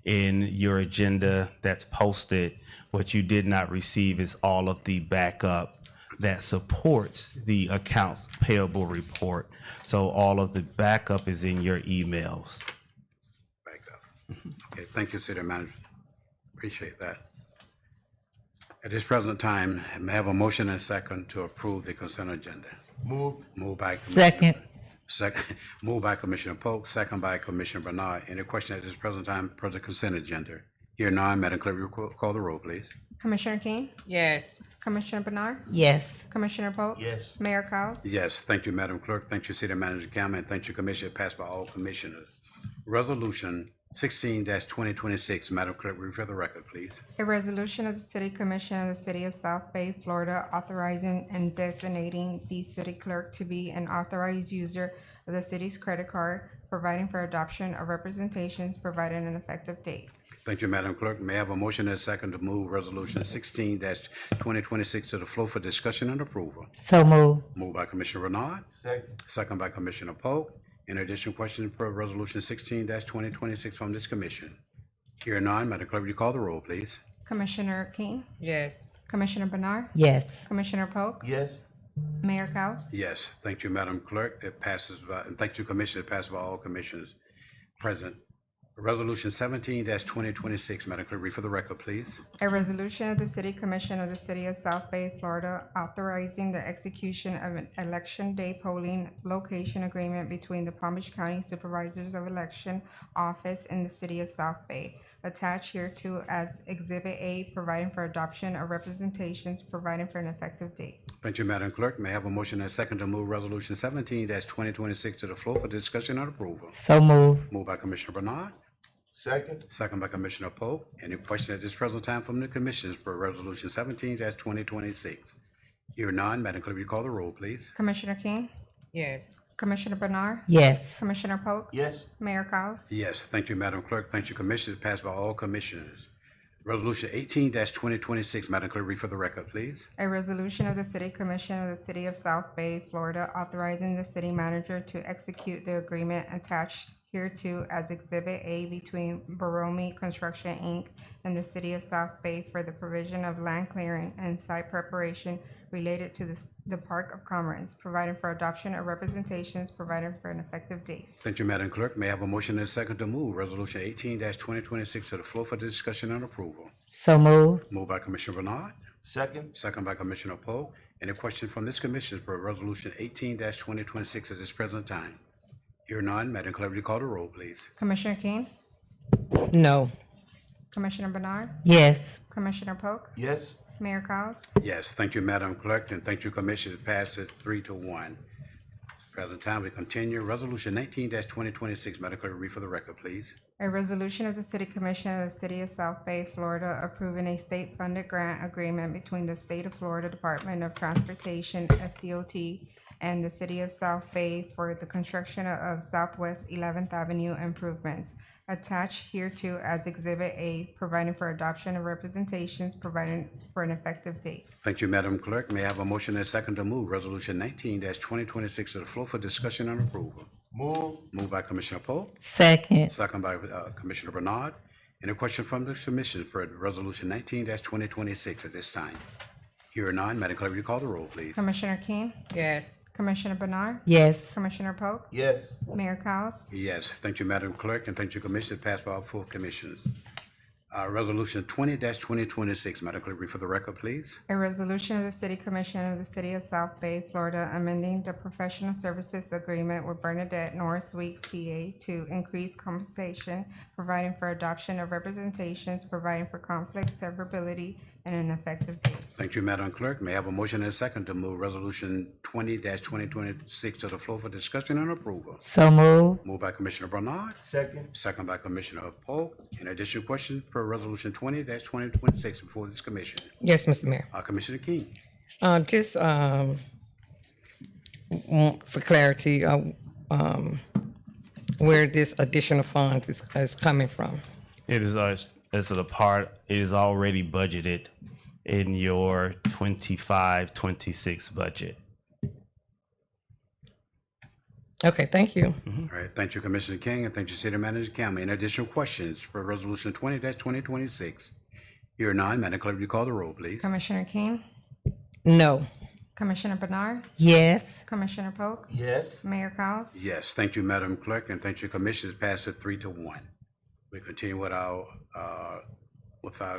in your agenda that's posted. What you did not receive is all of the backup that supports the accounts payable report. So all of the backup is in your emails. back up. Okay, thank you, City Manager. Appreciate that. At this present time, may I have a motion and a second to approve the consent agenda? Move. Moved by Second. Moved by Commissioner Polk, second by Commissioner Bernard. Any question at this present time per the consent agenda? Here none, Madam Clerk, will you call the roll, please? Commissioner King, Yes. Commissioner Bernard, Yes. Commissioner Polk. Yes. Mayor Cowes. Yes, thank you, Madam Clerk. Thank you, City Manager Cameron, and thank you, Commissioner, passed by all commissioners. Resolution 16-2026, Madam Clerk, read for the record, please. A resolution of the City Commission of the City of South Bay, Florida, authorizing and designating the city clerk to be an authorized user of the city's credit card, providing for adoption of representations, providing an effective date. Thank you, Madam Clerk. May I have a motion and a second to move Resolution 16-2026 to the floor for discussion and approval? So move. Moved by Commissioner Bernard, Second. second by Commissioner Polk. In addition, questions per Resolution 16-2026 from this commission? Here none, Madam Clerk, will you call the roll, please? Commissioner King, Yes. Commissioner Bernard, Yes. Commissioner Polk, Yes. Mayor Cowes. Yes, thank you, Madam Clerk. It passes by, and thank you, Commissioner, it passes by all commissioners present. Resolution 17-2026, Madam Clerk, read for the record, please. A resolution of the City Commission of the City of South Bay, Florida, authorizing the execution of an election day polling location agreement between the Palm Beach County Supervisors of Election Office and the City of South Bay. Attached hereto as Exhibit A, providing for adoption of representations, providing for an effective date. Thank you, Madam Clerk. May I have a motion and a second to move Resolution 17-2026 to the floor for discussion and approval? So moved. Moved by Commissioner Bernard, Second. second by Commissioner Pope. Any question at this present time from the commissioners for Resolution 17-2026? Hearing none, Madam Clerk, will you call the roll, please? Commissioner King, Yes. Commissioner Bernard, Yes. Commissioner Polk, Yes. Mayor Cowes. Yes, thank you, Madam Clerk. Thank you, Commissioners. Passed by all commissioners. Resolution 18-2026, Madam Clerk, read for the record, please. A resolution of the City Commission of the City of South Bay, Florida, authorizing the city manager to execute the agreement attached hereto as Exhibit A between Baromi Construction, Inc. and the City of South Bay for the provision of land clearing and site preparation related to the Park of Commerce, providing for adoption of representations, providing for an effective date. Thank you, Madam Clerk. May I have a motion and a second to move Resolution 18-2026 to the floor for discussion and approval? So moved. Moved by Commissioner Bernard, Second. second by Commissioner Poe. Any question from this commission for Resolution 18-2026 at this present time? Hear none, Madam Clerk, will you call the roll, please? Commissioner King, No. Commissioner Bernard, Yes. Commissioner Polk, Yes. Mayor Cowes. Yes, thank you, Madam Clerk, and thank you, Commissioner. Passed it 3-1. Present time, we continue. Resolution 19-2026, Madam Clerk, read for the record, please. A resolution of the City Commission of the City of South Bay, Florida, approving a state-funded grant agreement between the State of Florida Department of Transportation, FDOT, and the City of South Bay for the construction of Southwest 11th Avenue improvements. Attached hereto as Exhibit A, providing for adoption of representations, providing for an effective date. Thank you, Madam Clerk. May I have a motion and a second to move Resolution 19-2026 to the floor for discussion and approval? Move. Moved by Commissioner Poe, Second. second by Commissioner Bernard. Any question from the commission for Resolution 19-2026 at this time? Hearing none, Madam Clerk, will you call the roll, please? Commissioner King, Yes. Commissioner Bernard, Yes. Commissioner Polk, Yes. Mayor Cowes. Yes, thank you, Madam Clerk, and thank you, Commissioner. Passed by all four commissioners. Resolution 20-2026, Madam Clerk, read for the record, please. A resolution of the City Commission of the City of South Bay, Florida, amending the professional services agreement with Bernadette Norris Weeks, PA, to increase compensation, providing for adoption of representations, providing for conflict severability, and an effective date. Thank you, Madam Clerk. May I have a motion and a second to move Resolution 20-2026 to the floor for discussion and approval? So moved. Moved by Commissioner Bernard, Second. second by Commissioner Polk. In additional question per Resolution 20-2026 before this commission. Yes, Mr. Mayor. Commissioner King. Just for clarity, where this additional funds is coming from. It is a part, it is already budgeted in your 25-26 budget. Okay, thank you. All right, thank you, Commissioner King, and thank you, City Manager Campbell. Any additional questions for Resolution 20-2026? Here none, Madam Clerk, will you call the roll, please? Commissioner King, No. Commissioner Bernard, Yes. Commissioner Polk, Yes. Mayor Cowes. Yes, thank you, Madam Clerk, and thank you, Commissioners. Passed it 3-1. We continue with our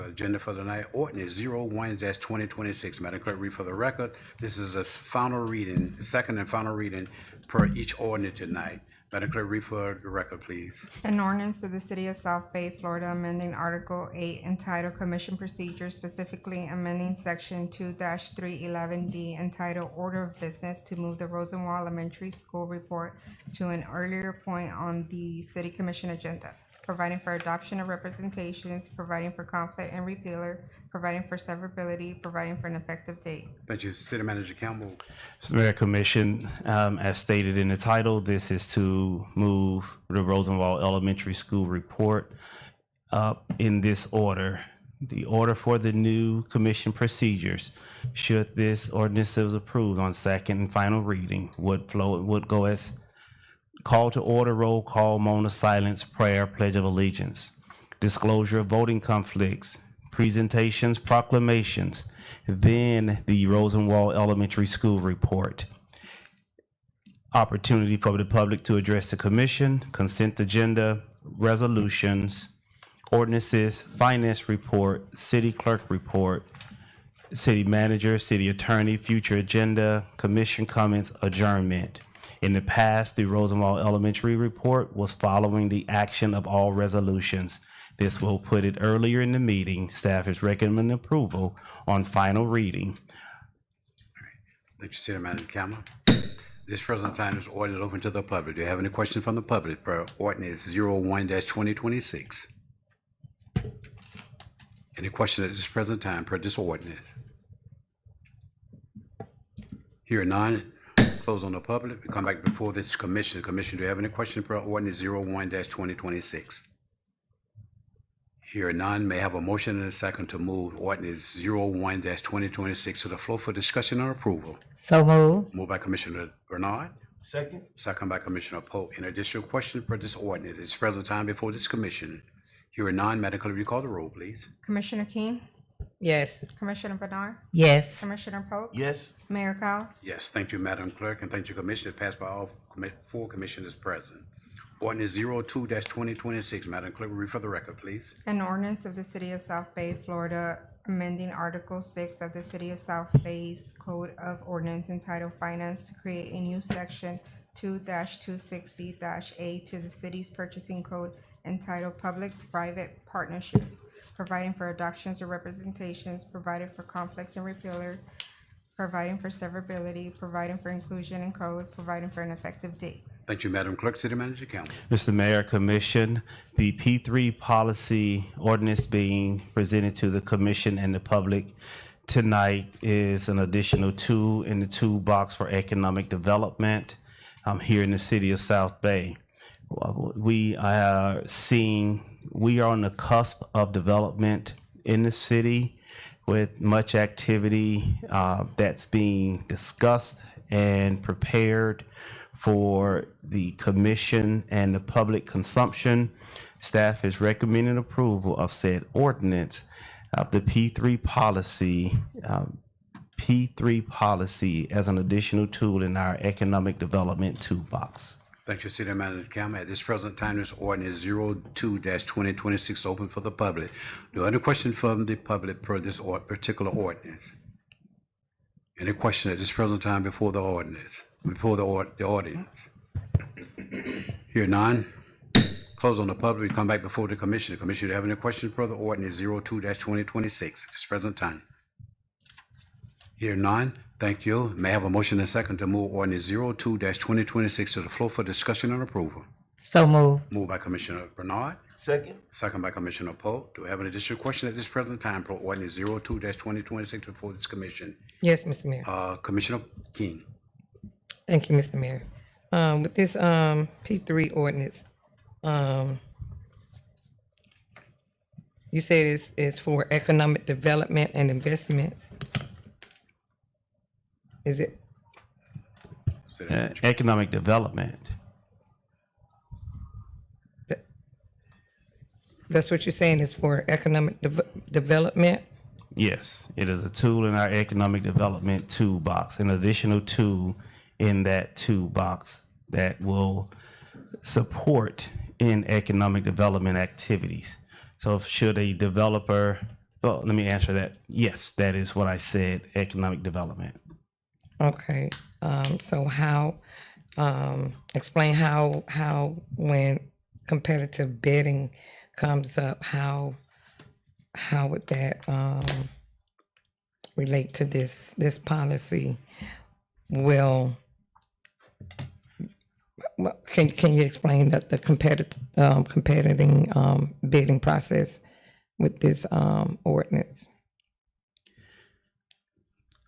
agenda for tonight. Ordinance 01-2026. Madam Clerk, read for the record. This is a final reading, second and final reading per each ordinance tonight. Madam Clerk, read for the record, please. An ordinance of the City of South Bay, Florida, amending Article 8 entitled Commission Procedures, specifically amending Section 2-311D entitled Order of Business to move the Rosenwald Elementary School report to an earlier point on the City Commission agenda, providing for adoption of representations, providing for conflict and repealer, providing for severability, providing for an effective date. Thank you, City Manager Campbell. Mr. Mayor, Commission, as stated in the title, this is to move the Rosenwald Elementary School report up in this order. The order for the new commission procedures, should this ordinance is approved on second and final reading, would go as call to order, roll call, moment of silence, prayer, pledge of allegiance, disclosure of voting conflicts, presentations, proclamations, then the Rosenwald Elementary School report. Opportunity for the public to address the commission, consent agenda, resolutions, ordinances, finance report, city clerk report, city manager, city attorney, future agenda, commission comments, adjournment. In the past, the Rosenwald Elementary report was following the action of all resolutions. This will put it earlier in the meeting. Staff is recommending approval on final reading. Thank you, City Manager Cameron. This present time is ordinance open to the public. Do you have any questions from the public for ordinance 01-2026? Any question at this present time per this ordinance? Here none, close on the public. We come back before this commission. Commission, do you have any question per ordinance 01-2026? Here none, may I have a motion and a second to move ordinance 01-2026 to the floor for discussion and approval. So moved. Moved by Commissioner Bernard, Second? second by Commissioner Polk. Any additional question per this ordinance? It's present time before this commission. Here none, Madam Clerk, will you call the roll, please? Commissioner King, Yes. Commissioner Bernard, Yes. Commissioner Polk, Yes? Mayor Cowes. Yes, thank you, Madam Clerk, and thank you, Commissioner. Passed by all four commissioners present. Ordinance 02-2026, Madam Clerk, will read for the record, please. An ordinance of the City of South Bay, Florida, amending Article 6 of the City of South Bay's Code of Ordinance entitled Finance to create a new section 2-260-A to the city's purchasing code entitled Public-Private Partnerships, providing for adoptions or representations, providing for conflicts and repealer, providing for severability, providing for inclusion in code, providing for an effective date. Thank you, Madam Clerk. City Manager Campbell. Mr. Mayor, Commission, the P3 policy ordinance being presented to the commission and the public tonight is an additional tool in the toolbox for economic development here in the city of South Bay. We are on the cusp of development in the city with much activity that's being discussed and prepared for the commission and the public consumption. Staff is recommending approval of said ordinance of the P3 policy as an additional tool in our economic development toolbox. Thank you, City Manager Campbell. At this present time, this ordinance 02-2026 open for the public. Do any question from the public per this particular ordinance? Any question at this present time before the ordinance? Before the audience? Here none. Close on the public. We come back before the commission. Commission, do you have any questions for the ordinance 02-2026 at this present time? Here none. Thank you. May I have a motion and a second to move ordinance 02-2026 to the floor for discussion and approval? So moved. Moved by Commissioner Bernard, Second? second by Commissioner Polk. Do we have an additional question at this present time for ordinance 02-2026 before this commission? Yes, Mr. Mayor. Commissioner King. Thank you, Mr. Mayor. With this P3 ordinance, you said it's for economic development and investments. Is it? Economic development. That's what you're saying is for economic development? Yes, it is a tool in our economic development toolbox, an additional tool in that toolbox that will support in economic development activities. So should a developer, well, let me answer that. Yes, that is what I said, economic development. Okay, so how, explain how when competitive bidding comes up, how would that relate to this policy? Well, can you explain the competing bidding process with this ordinance?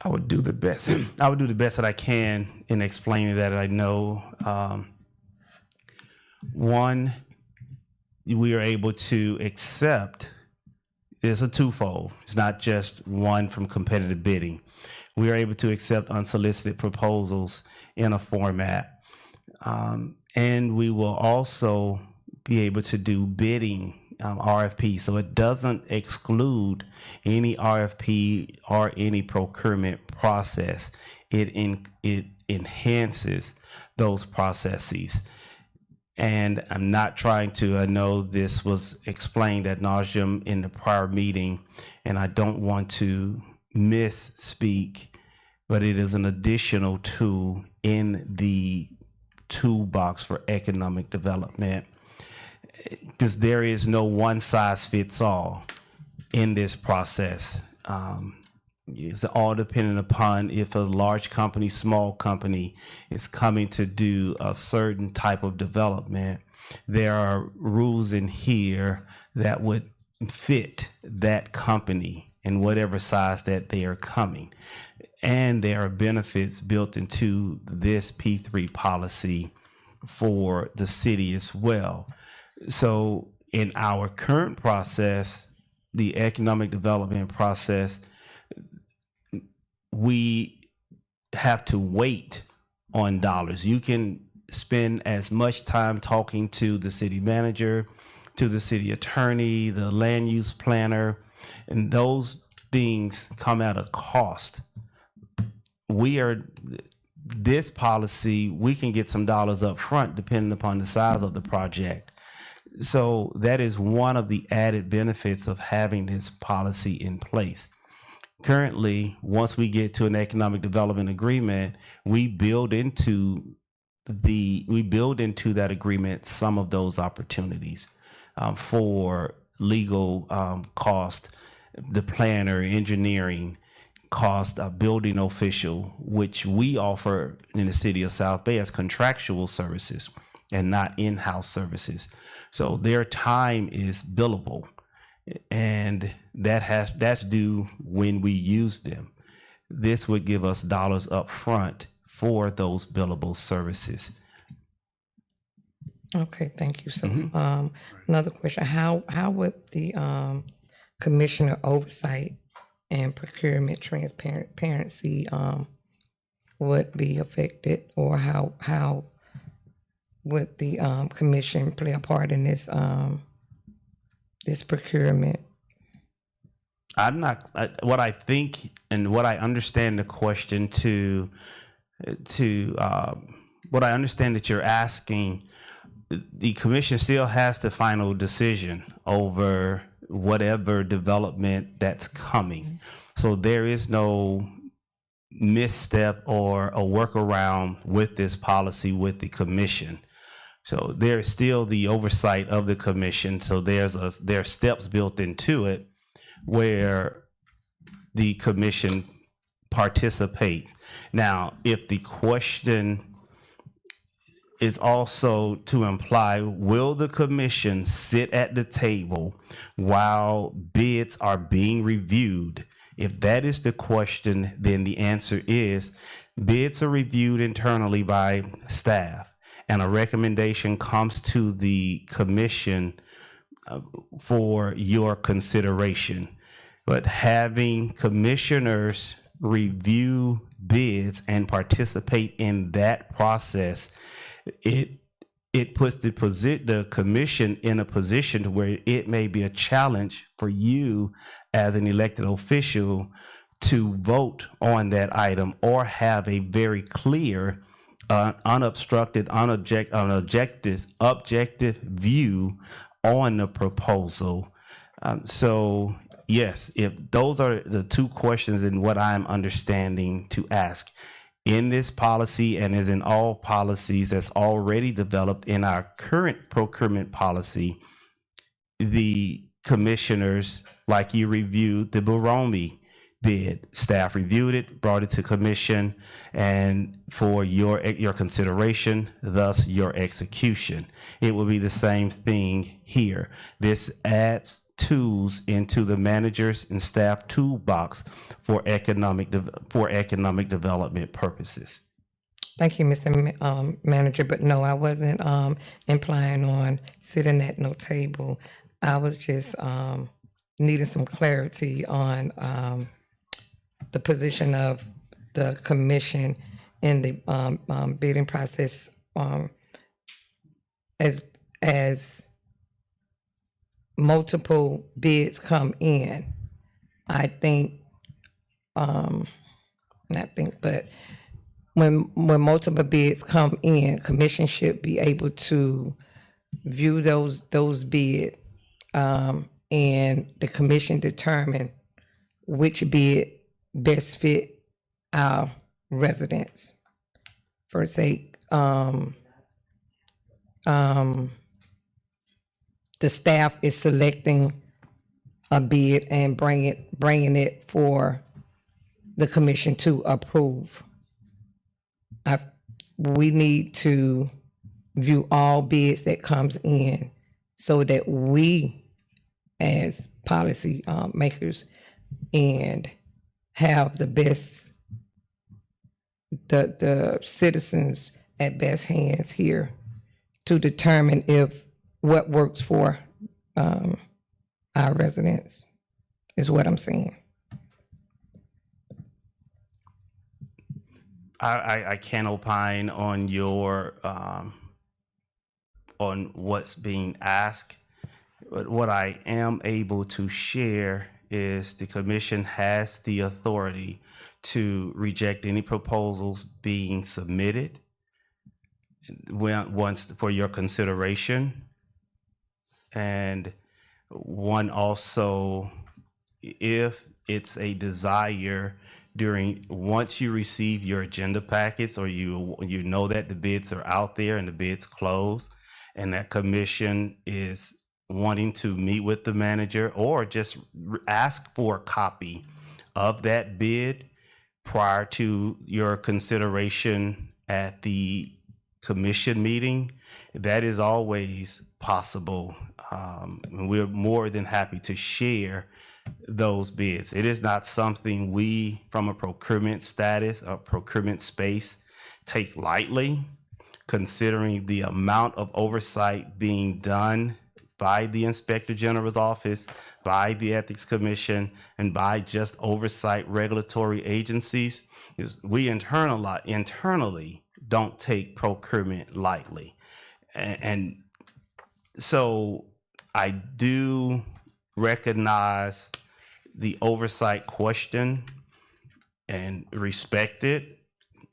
I would do the best. I would do the best that I can in explaining that. I know, one, we are able to accept. It's a twofold. It's not just one from competitive bidding. We are able to accept unsolicited proposals in a format, and we will also be able to do bidding. RFP, so it doesn't exclude any RFP or any procurement process. It enhances those processes. And I'm not trying to, I know this was explained ad nauseum in the prior meeting, and I don't want to misspeak, but it is an additional tool in the toolbox for economic development, because there is no one size fits all in this process. It's all dependent upon if a large company, small company is coming to do a certain type of development. There are rules in here that would fit that company in whatever size that they are coming. And there are benefits built into this P3 policy for the city as well. So in our current process, the economic development process, we have to wait on dollars. You can spend as much time talking to the city manager, to the city attorney, the land use planner, and those things come at a cost. This policy, we can get some dollars up front depending upon the size of the project. So that is one of the added benefits of having this policy in place. Currently, once we get to an economic development agreement, we build into that agreement some of those opportunities for legal cost, the planner, engineering cost, building official, which we offer in the city of South Bay as contractual services and not in-house services. So their time is billable, and that's due when we use them. This would give us dollars up front for those billable services. Okay, thank you. So, another question: How would the commissioner oversight and procurement transparency would be affected, or how would the commission play a part in this this procurement? What I think and what I understand the question what I understand that you're asking, the commission still has the final decision over whatever development that's coming. So there is no misstep or a workaround with this policy with the commission. So there's still the oversight of the commission. So there are steps built into it where the commission participates. Now, if the question is also to imply, will the commission sit at the table while bids are being reviewed? If that is the question, then the answer is bids are reviewed internally by staff, and a recommendation comes to the commission for your consideration. But having commissioners review bids and participate in that process, it puts the commission in a position to where it may be a challenge for you as an elected official to vote on that item or have a very clear, unobstructed, objective view on the proposal. So yes, if those are the two questions in what I'm understanding to ask in this policy, and as in all policies that's already developed in our current procurement policy, the commissioners, like you reviewed the Baromi bid, staff reviewed it, brought it to commission, and for your consideration, thus your execution. It will be the same thing here. This adds tools into the managers and staff toolbox for economic development purposes. Thank you, Mr. Manager, but no, I wasn't implying on sitting at no table. I was just needing some clarity on the position of the commission in the bidding process as multiple bids come in. But when multiple bids come in, commission should be able to view those bid, and the commission determine which bid best fit our residents. For sake, the staff is selecting a bid and bringing it for the commission to approve. We need to view all bids that comes in so that we, as policy makers, and have the best, the citizens at best hands here to determine if what works for our residents is what I'm saying. I can't opine on your on what's being asked, but what I am able to share is the commission has the authority to reject any proposals being submitted once for your consideration. And one also, if it's a desire once you receive your agenda packets, or you know that the bids are out there and the bids close, and that commission is wanting to meet with the manager or just ask for a copy of that bid prior to your consideration at the commission meeting, that is always possible. And we're more than happy to share those bids. It is not something we, from a procurement status or procurement space, take lightly, considering the amount of oversight being done by the Inspector General's office, by the Ethics Commission, and by just oversight regulatory agencies. We internally don't take procurement lightly. And so I do recognize the oversight question and respect it.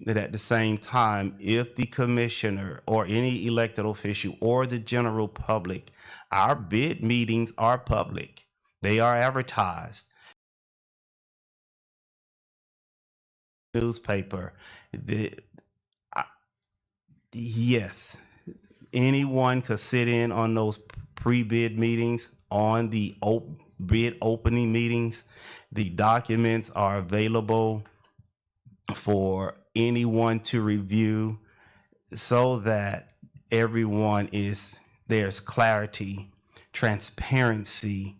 That at the same time, if the commissioner or any elected official or the general public, our bid meetings are public. They are advertised. Newspaper. Yes, anyone could sit in on those pre-bid meetings, on the bid opening meetings. The documents are available for anyone to review so that there's clarity, transparency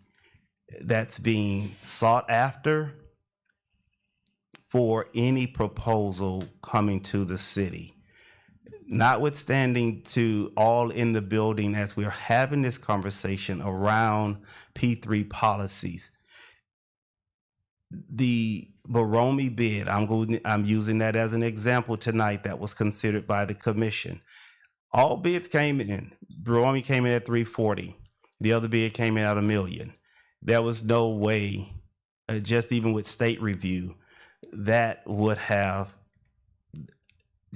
that's being sought after for any proposal coming to the city. Notwithstanding to all in the building as we're having this conversation around P3 policies, the Baromi bid, I'm using that as an example tonight, that was considered by the commission. All bids came in. Baromi came in at 340. The other bid came in at $1 million. There was no way, just even with state review, that would have.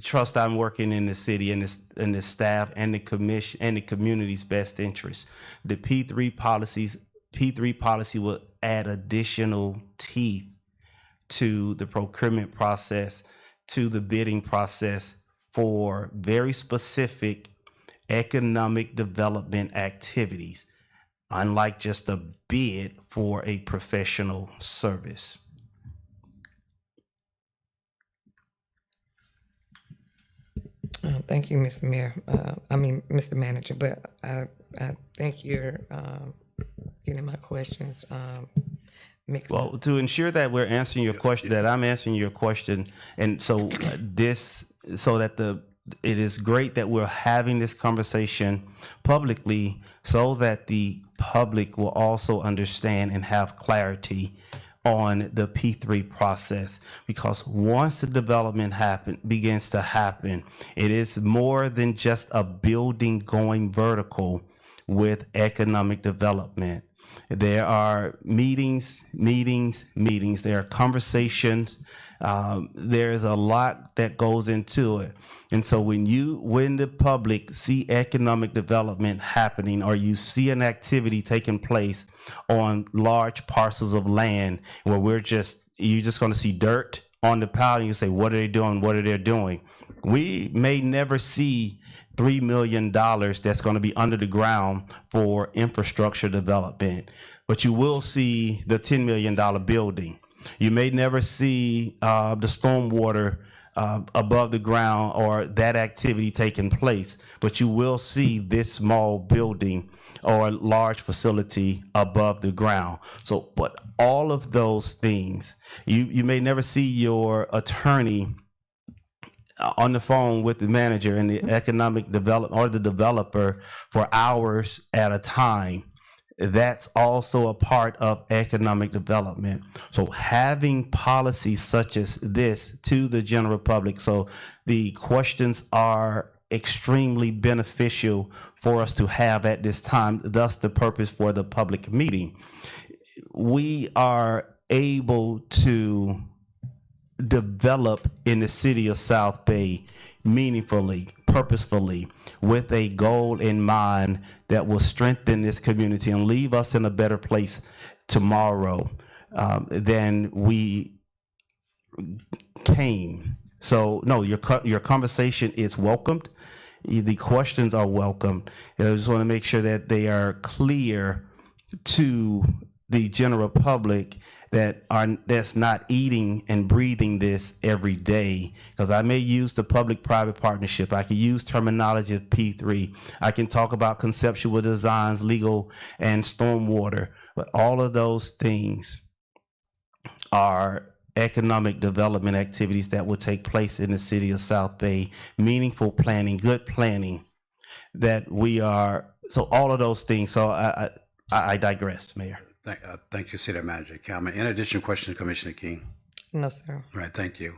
Trust I'm working in the city and the staff and the commission and the community's best interest. The P3 policy will add additional teeth to the procurement process, to the bidding process for very specific economic development activities, unlike just a bid for a professional service. Thank you, Mr. Mayor. Mr. Manager, but I think you're getting my questions mixed up. Well, to ensure that we're answering your question, that I'm answering your question, and so it is great that we're having this conversation publicly so that the public will also understand and have clarity on the P3 process, because once the development begins to happen, it is more than just a building going vertical with economic development. There are meetings. There are conversations. There's a lot that goes into it. And so when the public see economic development happening, or you see an activity taking place on large parcels of land where you're just going to see dirt on the pile, and you say, what are they doing? What are they doing? We may never see $3 million that's going to be under the ground for infrastructure development, but you will see the $10 million building. You may never see the stormwater above the ground or that activity taking place, but you will see this small building or large facility above the ground. So, but all of those things, you may never see your attorney on the phone with the manager and the economic development or the developer for hours at a time. That's also a part of economic development. So having policies such as this to the general public, so the questions are extremely beneficial for us to have at this time, thus the purpose for the public meeting. We are able to develop in the city of South Bay meaningfully, purposefully, with a goal in mind that will strengthen this community and leave us in a better place tomorrow than we came. So no, your conversation is welcomed. The questions are welcomed. I just want to make sure that they are clear to the general public that's not eating and breathing this every day. Because I may use the public-private partnership. I can use terminology of P3. I can talk about conceptual designs, legal, and stormwater. But all of those things are economic development activities that will take place in the city of South Bay. Meaningful planning, good planning. So all of those things. So I digress, Mayor. Thank you, City Manager Kalman. In addition, questions, Commissioner King? No, sir. Right, thank you.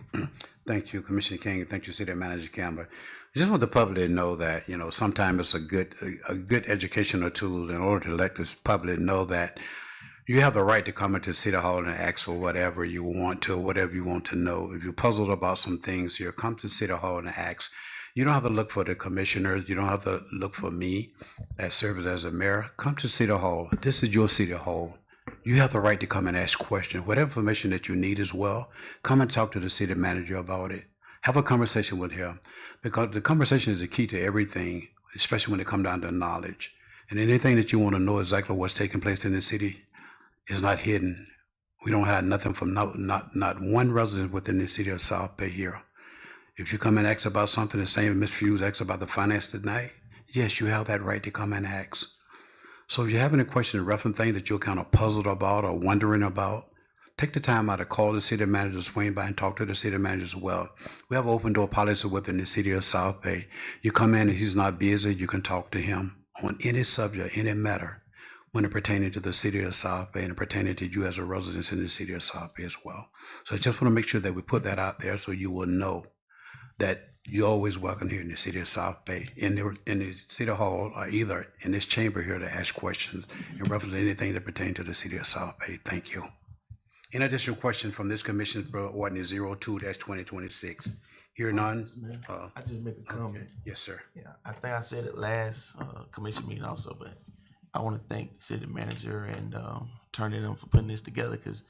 Thank you, Commissioner King, and thank you, City Manager Campbell. I just want the public to know that, sometimes it's a good educational tool in order to let the public know that you have the right to come into City Hall and ask for whatever you want to know. If you're puzzled about some things here, come to City Hall and ask. You don't have to look for the commissioners. You don't have to look for me as serving as a mayor. Come to City Hall. This is your City Hall. You have the right to come and ask questions. Whatever information that you need as well, come and talk to the city manager about it. Have a conversation with him, because the conversation is the key to everything, especially when it comes down to knowledge. And anything that you want to know exactly what's taking place in the city is not hidden. We don't have nothing from not one resident within the city of South Bay here. If you come and ask about something, the same as Ms. Fuse asked about the finance tonight, yes, you have that right to come and ask. So if you have any questions, reference things that you're kind of puzzled about or wondering about, take the time out to call the city manager, swing by and talk to the city manager as well. We have an open door policy within the city of South Bay. You come in and he's not busy, you can talk to him on any subject, any matter, when it pertaining to the city of South Bay and pertaining to you as a resident in the city of South Bay as well. So I just want to make sure that we put that out there so you will know that you're always welcome here in the city of South Bay, in the City Hall, or either in this chamber here to ask questions in reference to anything that pertains to the city of South Bay. Thank you. In addition, question from this commission for ordinance 02-2026. Hear none. I just make a comment. Yes, sir. Yeah, I think I said it last commission meeting also, but I want to thank the city manager and turning them for putting this together, because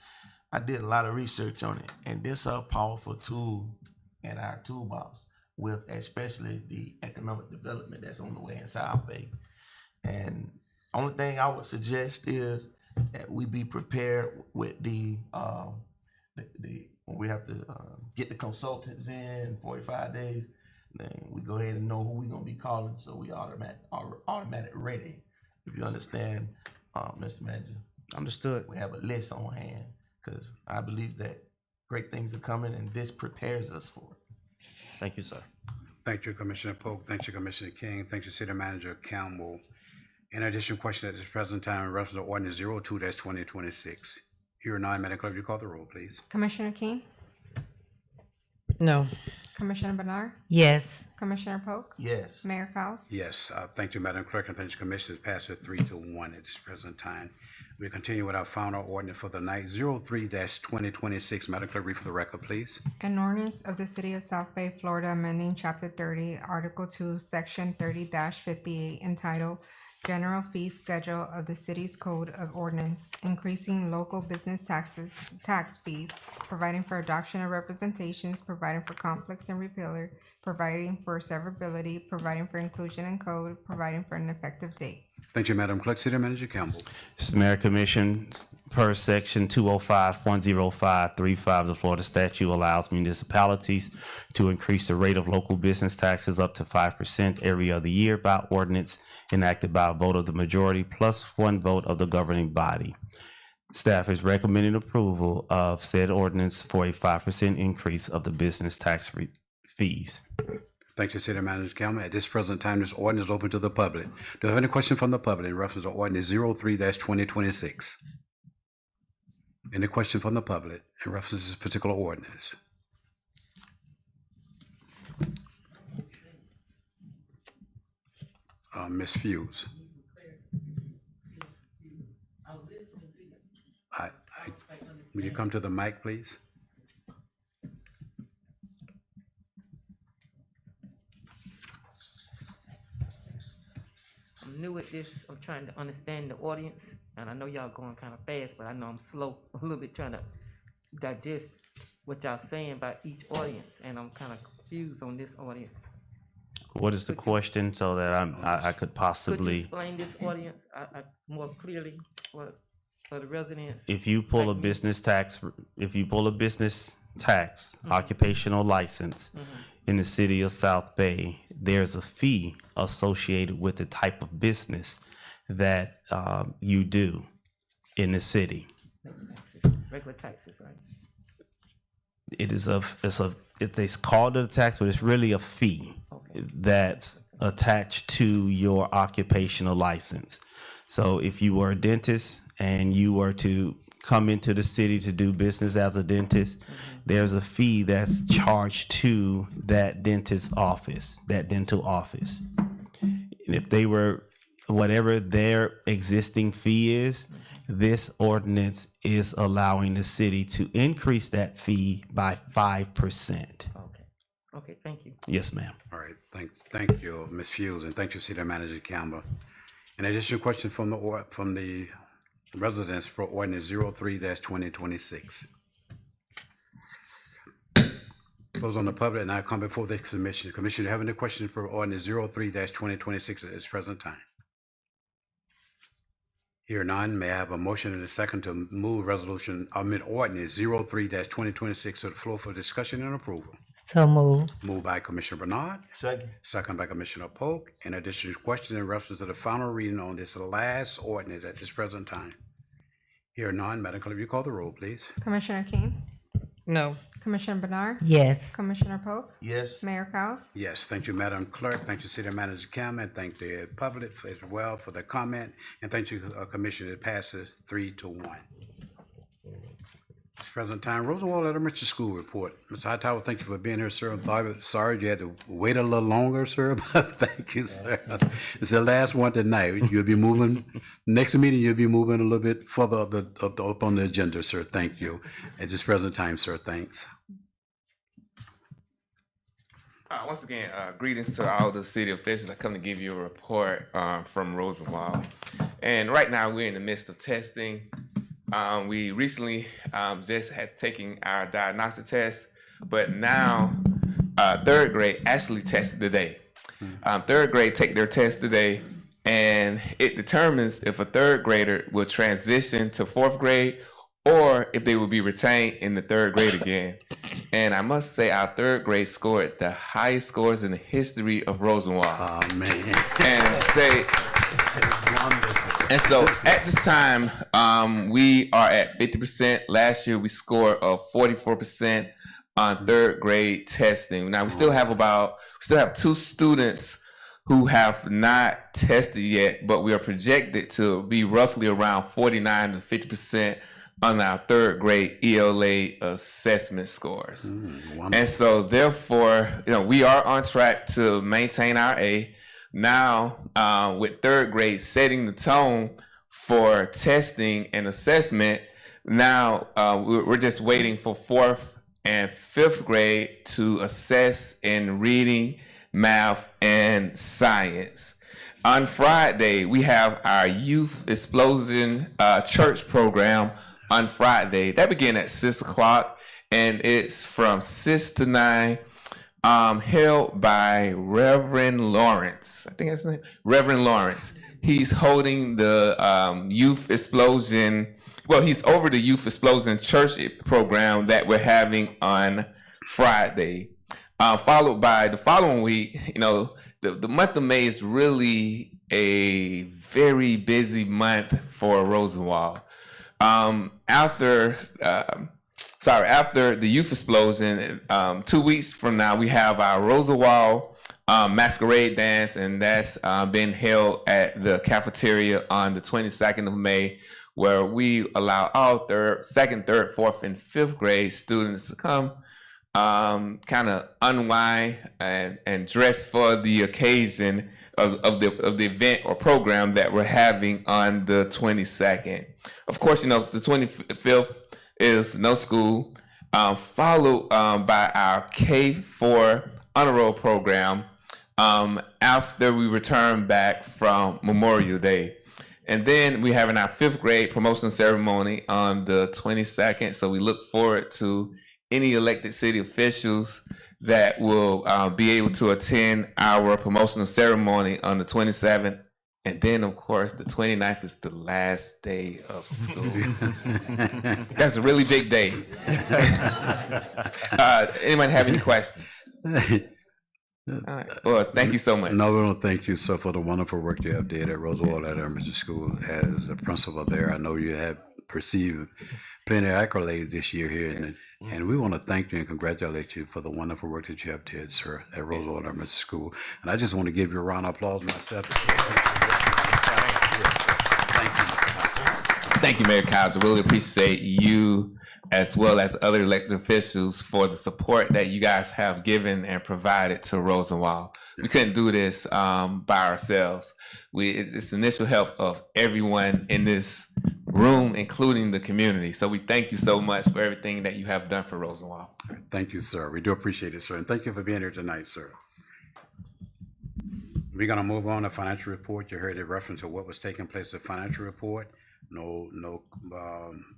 I did a lot of research on it, and this is a powerful tool in our toolbox, with especially the economic development that's on the way in South Bay. And only thing I would suggest is that we be prepared with the when we have to get the consultants in 45 days, then we go ahead and know who we're gonna be calling, so we automatic ready. If you understand, Mr. Manager. Understood. We have a list on hand, because I believe that great things are coming, and this prepares us for it. Thank you, sir. Thank you, Commissioner Polk. Thank you, Commissioner King. Thank you, City Manager Campbell. In addition, question at this present time in reference to ordinance 02-2026. Here none, Madam Clerk, you call the roll, please. Commissioner King? No. Commissioner Bernard? Yes. Commissioner Polk? Yes. Mayor Cowes? Yes, thank you, Madam Clerk, and thank you, Commissioners. Passed it 3-1 at this present time. We continue with our final ordinance for the night, 03-2026. Madam Clerk, read for the record, please. An ordinance of the City of South Bay, Florida, amending Chapter 30, Article 2, Section 30-58, entitled General Fee Schedule of the City's Code of Ordinance, increasing local business tax fees, providing for adoption of representations, providing for conflicts and repealer, providing for severability, providing for inclusion in code, providing for an effective date. Thank you, Madam Clerk. City Manager Campbell. Mr. Mayor, Commission, per section 205.10535 of the Florida statute allows municipalities to increase the rate of local business taxes up to 5% every other year by ordinance enacted by a vote of the majority plus 1 vote of the governing body. Staff is recommending approval of said ordinance for a 5% increase of the business tax fees. Thank you, City Manager Campbell. At this present time, this ordinance is open to the public. Do you have any questions from the public in reference to ordinance 03-2026? Any question from the public in reference to this particular ordinance? Ms. Hughes. Will you come to the mic, please? I'm new at this. I'm trying to understand the audience, and I know y'all going kind of fast, but I know I'm slow a little bit trying to digest what y'all saying about each audience, and I'm kind of confused on this audience. What is the question so that I could Could you possibly, explain this audience more clearly for the residents? if you pull a business tax, occupational license in the city of South Bay, there's a fee associated with the type of business that you do in the city. Regular taxes, right? It's called a tax, but it's really a fee that's attached to your occupational license. So if you were a dentist and you were to come into the city to do business as a dentist, there's a fee that's charged to that dentist's office, that dental office. And if they were, whatever their existing fee is, this ordinance is allowing the city to increase that fee by 5%. Okay, thank you. Yes, ma'am. All right, thank you, Ms. Hughes, and thank you, City Manager Campbell. In addition, question from the residents for ordinance 03-2026. Close on the public, and I come before the commission. Commission, do you have any questions for ordinance 03-2026 at this present time? Here none, may I have a motion and a second to move ordinance 03-2026 to the floor for discussion and approval? So moved. Moved by Commissioner Bernard, Second. second by Commissioner Polk. In addition, question in reference to the final reading on this last ordinance at this present time. Here none, Madam Clerk, will you call the roll, please? Commissioner King, No. Commissioner Bernard, Yes. Commissioner Polk, Yes. Mayor Cowes. Yes, thank you, Madam Clerk. Thank you, City Manager Campbell. Thank the public as well for the comment. And thank you, Commissioner. It passes 3-1. Present time, Rosenwald Elementary School report. Mr. Hightower, thank you for being here, sir. I'm sorry you had to wait a little longer, sir, but thank you, sir. It's the last one tonight. You'll be moving, next meeting, you'll be moving a little bit further up on the agenda, sir. Thank you. At this present time, sir, thanks. Once again, greetings to all the city officials. I come to give you a report from Rosenwald. And right now we're in the midst of testing. We recently just had taken our diagnostic test, but now third grade actually tested today. Third grade take their test today, and it determines if a third grader will transition to fourth grade or if they will be retained in the third grade again. And I must say our third grade scored the highest scores in the history of Rosenwald. Oh, man. And so at this time, we are at 50%. Last year, we scored 44% on third grade testing. Now we still have 2 students who have not tested yet, but we are projected to be roughly around 49 to 50% on our third grade ELA assessment scores. And so therefore, we are on track to maintain our A. Now, with third grade setting the tone for testing and assessment. Now we're just waiting for 4th and 5th grade to assess in reading, math, and science. On Friday, we have our Youth Explosion Church program on Friday. That begins at 6 o'clock, and it's from 6 to 9, held by Reverend Lawrence. I think that's his name, Reverend Lawrence. He's holding the Youth Explosion, well, he's over the Youth Explosion Church program that we're having on Friday. Followed by the following week, you know, the month of May is really a very busy month for Rosenwald. After the Youth Explosion, 2 weeks from now, we have our Rosenwald Masquerade Dance, and that's been held at the cafeteria on the 22nd of May, where we allow all 2nd, 3rd, 4th, and 5th grade students to come kind of unwind and dress for the occasion of the event or program that we're having on the 22nd. Of course, you know, the 25th is no school, followed by our K4 honor roll program after we return back from Memorial Day. And then we having our 5th grade promotion ceremony on the 22nd. So we look forward to any elected city officials that will be able to attend our promotional ceremony on the 27th. And then, of course, the 29th is the last day of school. That's a really big day. Anyone have any questions? All right. Well, thank you so much. No, we don't thank you, sir, for the wonderful work you have did at Roosevelt Elementary School as a principal there. I know you have received plenty of accolades this year here, and we want to thank you and congratulate you for the wonderful work that you have did, sir, at Roosevelt Elementary School. And I just want to give you a round of applause myself. Thank you, Mayor Kaiser. Really appreciate you as well as other elected officials for the support that you guys have given and provided to Rosenwald. We couldn't do this by ourselves. It's the initial help of everyone in this room, including the community. So we thank you so much for everything that you have done for Rosenwald. Thank you, sir. We do appreciate it, sir. And thank you for being here tonight, sir. We're going to move on to financial report. You heard a reference to what was taking place in financial report. No,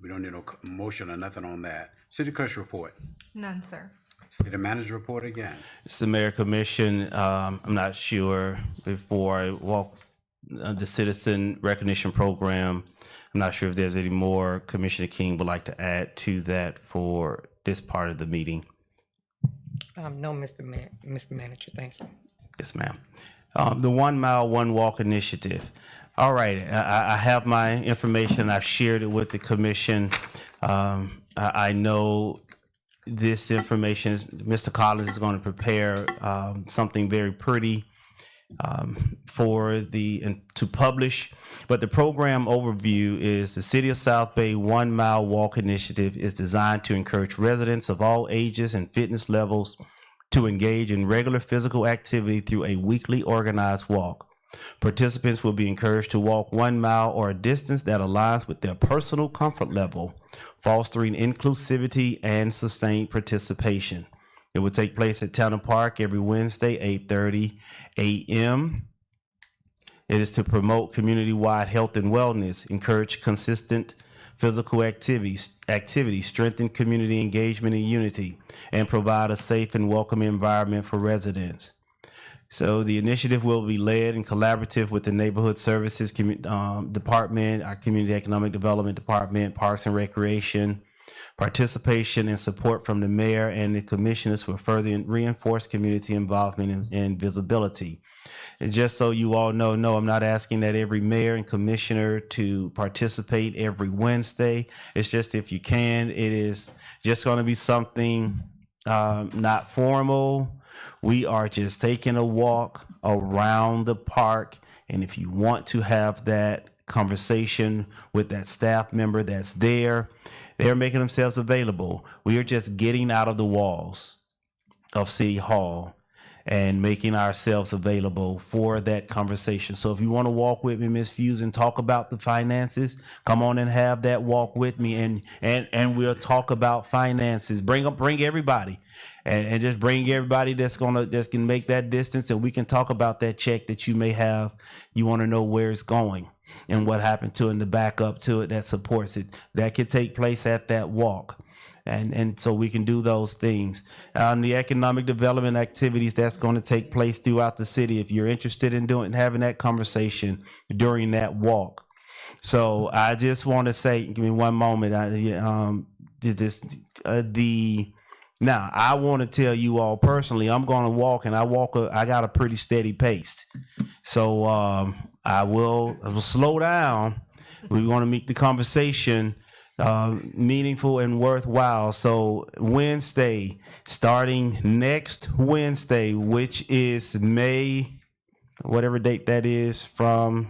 we don't need no motion or nothing on that. City clerk's report. None, sir. City manager report again. It's the Mayor Commission. I'm not sure before I walk the Citizen Recognition Program. I'm not sure if there's any more Commissioner King would like to add to that for this part of the meeting. No, Mr. Manager, thank you. Yes, ma'am. The 1 Mile, 1 Walk initiative. All right, I have my information. I've shared it with the commission. I know this information, Mr. Collins is going to prepare something very pretty to publish. But the program overview is the City of South Bay 1 Mile Walk initiative is designed to encourage residents of all ages and fitness levels to engage in regular physical activity through a weekly organized walk. Participants will be encouraged to walk 1 mile or a distance that aligns with their personal comfort level, fostering inclusivity and sustained participation. It will take place at Tanner Park every Wednesday, 8:30 a.m. It is to promote community-wide health and wellness, encourage consistent physical activities, strengthen community engagement and unity, and provide a safe and welcoming environment for residents. So the initiative will be led and collaborative with the Neighborhood Services Department, our Community Economic Development Department, Parks and Recreation. Participation and support from the mayor and the commissioners will further reinforce community involvement and visibility. And just so you all know, no, I'm not asking that every mayor and commissioner to participate every Wednesday. It's just if you can, it is just going to be something not formal. We are just taking a walk around the park. And if you want to have that conversation with that staff member that's there, they're making themselves available. We are just getting out of the walls of City Hall and making ourselves available for that conversation. So if you want to walk with me, Ms. Fuse, and talk about the finances, come on and have that walk with me, and we'll talk about finances. Bring everybody, and just bring everybody that can make that distance, and we can talk about that check that you may have. You want to know where it's going and what happened to it, and the backup to it that supports it. That could take place at that walk. And so we can do those things. The economic development activities that's going to take place throughout the city, if you're interested in having that conversation during that walk. So I just want to say, give me one moment. Now I want to tell you all personally, I'm going to walk, and I got a pretty steady pace. So I will slow down. We want to make the conversation meaningful and worthwhile. So Wednesday, starting next Wednesday, which is May, whatever date that is, from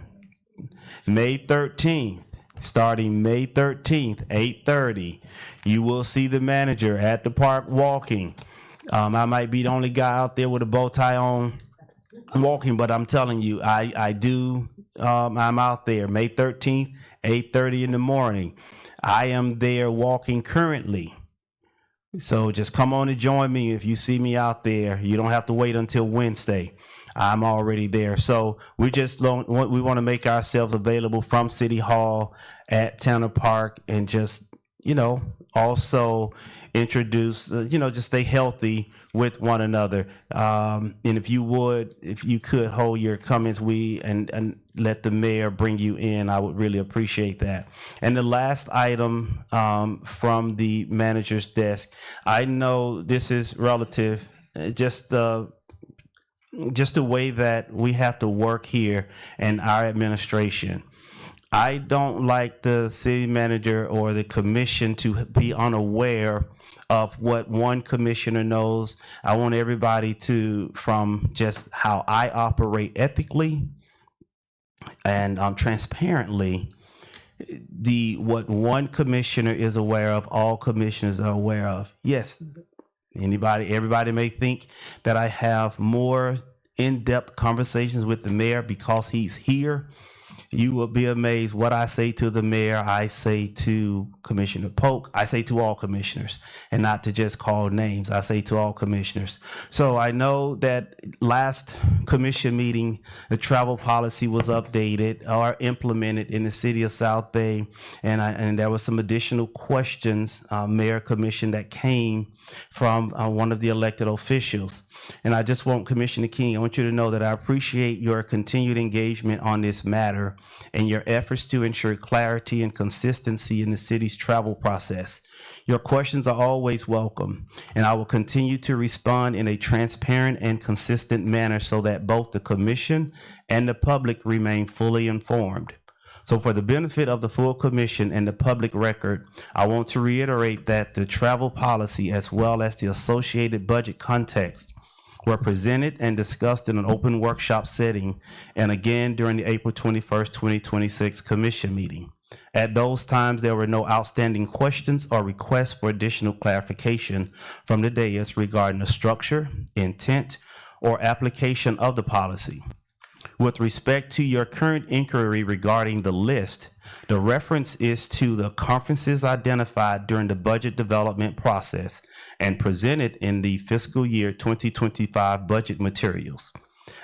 May 13th, starting May 13th, 8:30, you will see the manager at the park walking. I might be the only guy out there with a bow tie on walking, but I'm telling you, I'm out there May 13th, 8:30 in the morning. I am there walking currently. So just come on and join me. If you see me out there, you don't have to wait until Wednesday. I'm already there. So we want to make ourselves available from City Hall at Tanner Park, and just, also introduce, just stay healthy with one another. And if you could hold your comments, and let the mayor bring you in, I would really appreciate that. And the last item from the manager's desk, I know this is relative, just the way that we have to work here in our administration. I don't like the city manager or the commission to be unaware of what one commissioner knows. I want everybody from just how I operate ethically and transparently, what one commissioner is aware of, all commissioners are aware of. Yes, everybody may think that I have more in-depth conversations with the mayor because he's here. You will be amazed what I say to the mayor, I say to Commissioner Polk, I say to all commissioners, and not to just call names. I say to all commissioners. So I know that last commission meeting, the travel policy was updated or implemented in the city of South Bay, and there was some additional questions, Mayor Commission, that came from one of the elected officials. And I just want Commissioner King, I want you to know that I appreciate your continued engagement on this matter and your efforts to ensure clarity and consistency in the city's travel process. Your questions are always welcome, and I will continue to respond in a transparent and consistent manner so that both the commission and the public remain fully informed. So for the benefit of the full commission and the public record, I want to reiterate that the travel policy as well as the associated budget context were presented and discussed in an open workshop setting and again during the April 21st, 2026 commission meeting. At those times, there were no outstanding questions or requests for additional clarification from the dais regarding the structure, intent, or application of the policy. With respect to your current inquiry regarding the list, the reference is to the conferences identified during the budget development process and presented in the fiscal year 2025 budget materials.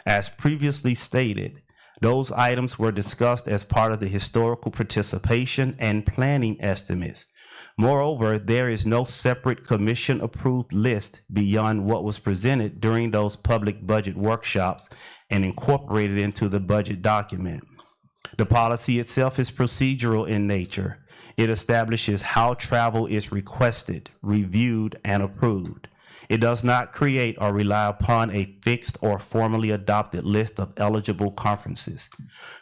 As previously stated, those items were discussed as part of the historical participation and planning estimates. Moreover, there is no separate commission-approved list beyond what was presented during those public budget workshops and incorporated into the budget document. The policy itself is procedural in nature. It establishes how travel is requested, reviewed, and approved. It does not create or rely upon a fixed or formally adopted list of eligible conferences.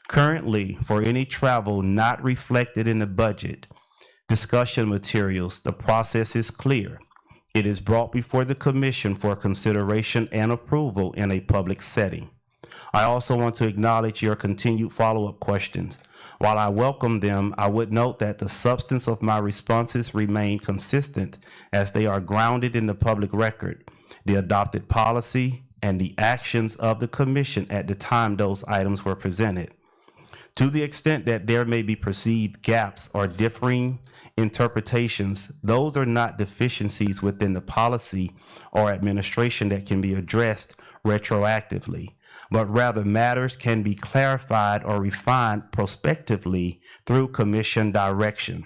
Currently, for any travel not reflected in the budget discussion materials, the process is clear. It is brought before the commission for consideration and approval in a public setting. I also want to acknowledge your continued follow-up questions. While I welcome them, I would note that the substance of my responses remain consistent as they are grounded in the public record, the adopted policy, and the actions of the commission at the time those items were presented. To the extent that there may be perceived gaps or differing interpretations, those are not deficiencies within the policy or administration that can be addressed retroactively, but rather matters can be clarified or refined prospectively through commission direction.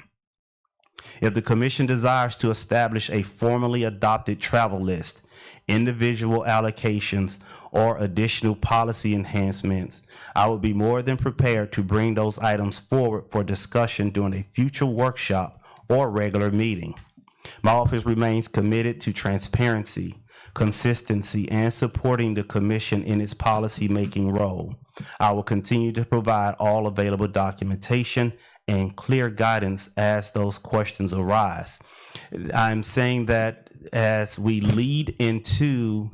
If the commission desires to establish a formally adopted travel list, individual allocations, or additional policy enhancements, I would be more than prepared to bring those items forward for discussion during a future workshop or regular meeting. My office remains committed to transparency, consistency, and supporting the commission in its policy-making role. I will continue to provide all available documentation and clear guidance as those questions arise. I'm saying that as we lead into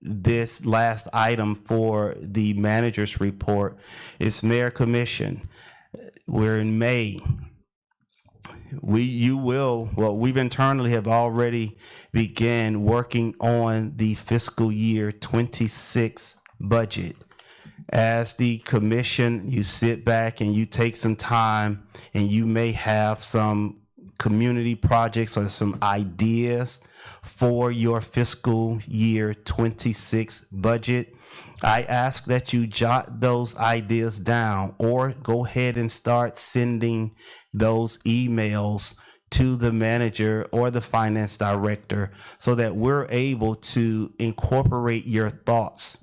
this last item for the manager's report, it's Mayor Commission. We're in May. We've internally have already began working on the fiscal year 26 budget. As the commission, you sit back and you take some time, and you may have some community projects or some ideas for your fiscal year 26 budget. I ask that you jot those ideas down or go ahead and start sending those emails to the manager or the finance director so that we're able to incorporate your thoughts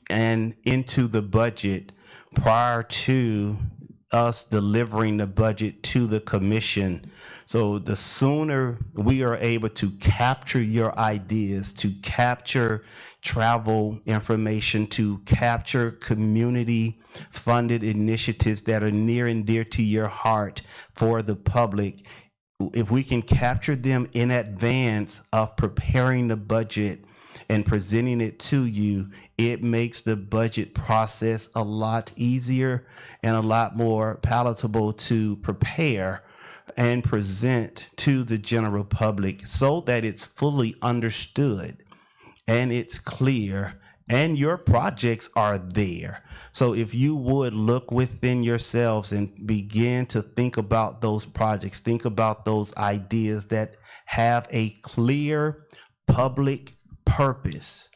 and into the budget prior to us delivering the budget to the commission. So the sooner we are able to capture your ideas, to capture travel information, to capture community funded initiatives that are near and dear to your heart for the public, if we can capture them in advance of preparing the budget and presenting it to you, it makes the budget process a lot easier and a lot more palatable to prepare and present to the general public so that it's fully understood and it's clear and your projects are there. So if you would look within yourselves and begin to think about those projects, think about those ideas that have a clear public purpose.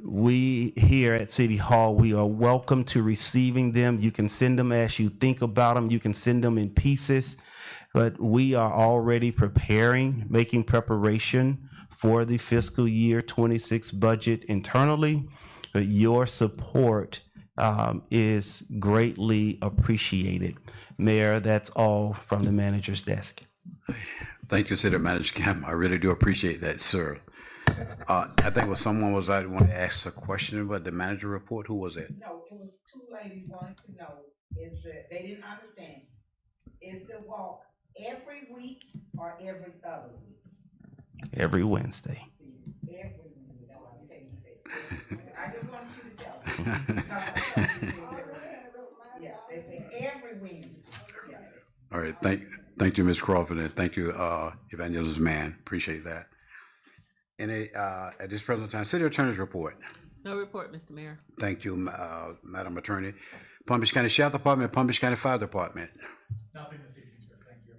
We here at City Hall, we are welcome to receiving them. You can send them as you think about them. You can send them in pieces, but we are already preparing, making preparation for the fiscal year 26 budget internally. But your support is greatly appreciated. Mayor, that's all from the manager's desk. Thank you, City Manager Kim. I really do appreciate that, sir. I think someone was I wanted to ask a question about the manager report. Who was it? No, it was two ladies wanted to know, they didn't understand. Is the walk every week or every other week? Every Wednesday. See, every week, that's what I'm telling you. I just wanted you to tell them. Yeah, they say every Wednesday. Yeah. All right, thank you, Ms. Crawford, and thank you, Evangelist Mann. Appreciate that. At this present time, City Attorney's report. No report, Mr. Mayor. Thank you, Madam Attorney. Palm Beach County Sheriff Department, Palm Beach County Fire Department. Nothing this evening, sir. Thank you.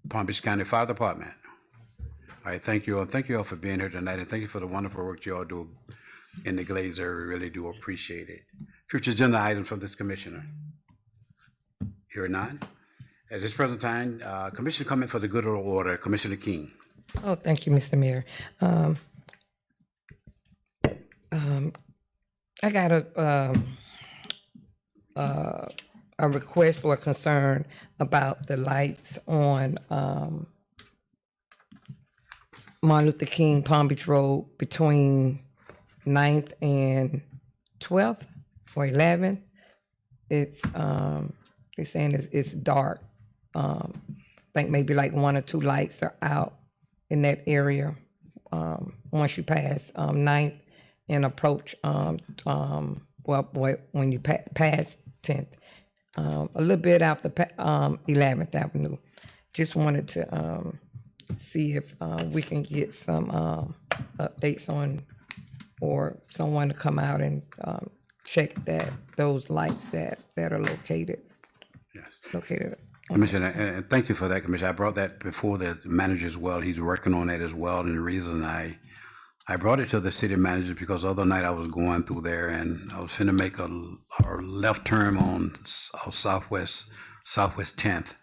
Palm Beach County Fire Department. All right, thank you all. Thank you all for being here tonight, and thank you for the wonderful work you all do in the Glaze area. We really do appreciate it. Future agenda items from this commissioner. Here are none. At this present time, commission comment for the good of the order. Commissioner King. Oh, thank you, Mr. Mayor. I got a request or a concern about the lights on Martin Luther King Palm Beach Road between 9th and 12th or 11th. It's they're saying it's dark. I think maybe like one or two lights are out in that area once you pass 9th and approach when you pass 10th, a little bit after 11th Avenue. Just wanted to see if we can get some updates on or someone to come out and check those lights that are located. Yes. Located. Commissioner, and thank you for that, Commissioner. I brought that before the manager as well. He's working on that as well. And the reason I brought it to the city manager because the other night I was going through there and I was finna make a left turn on Southwest 10th.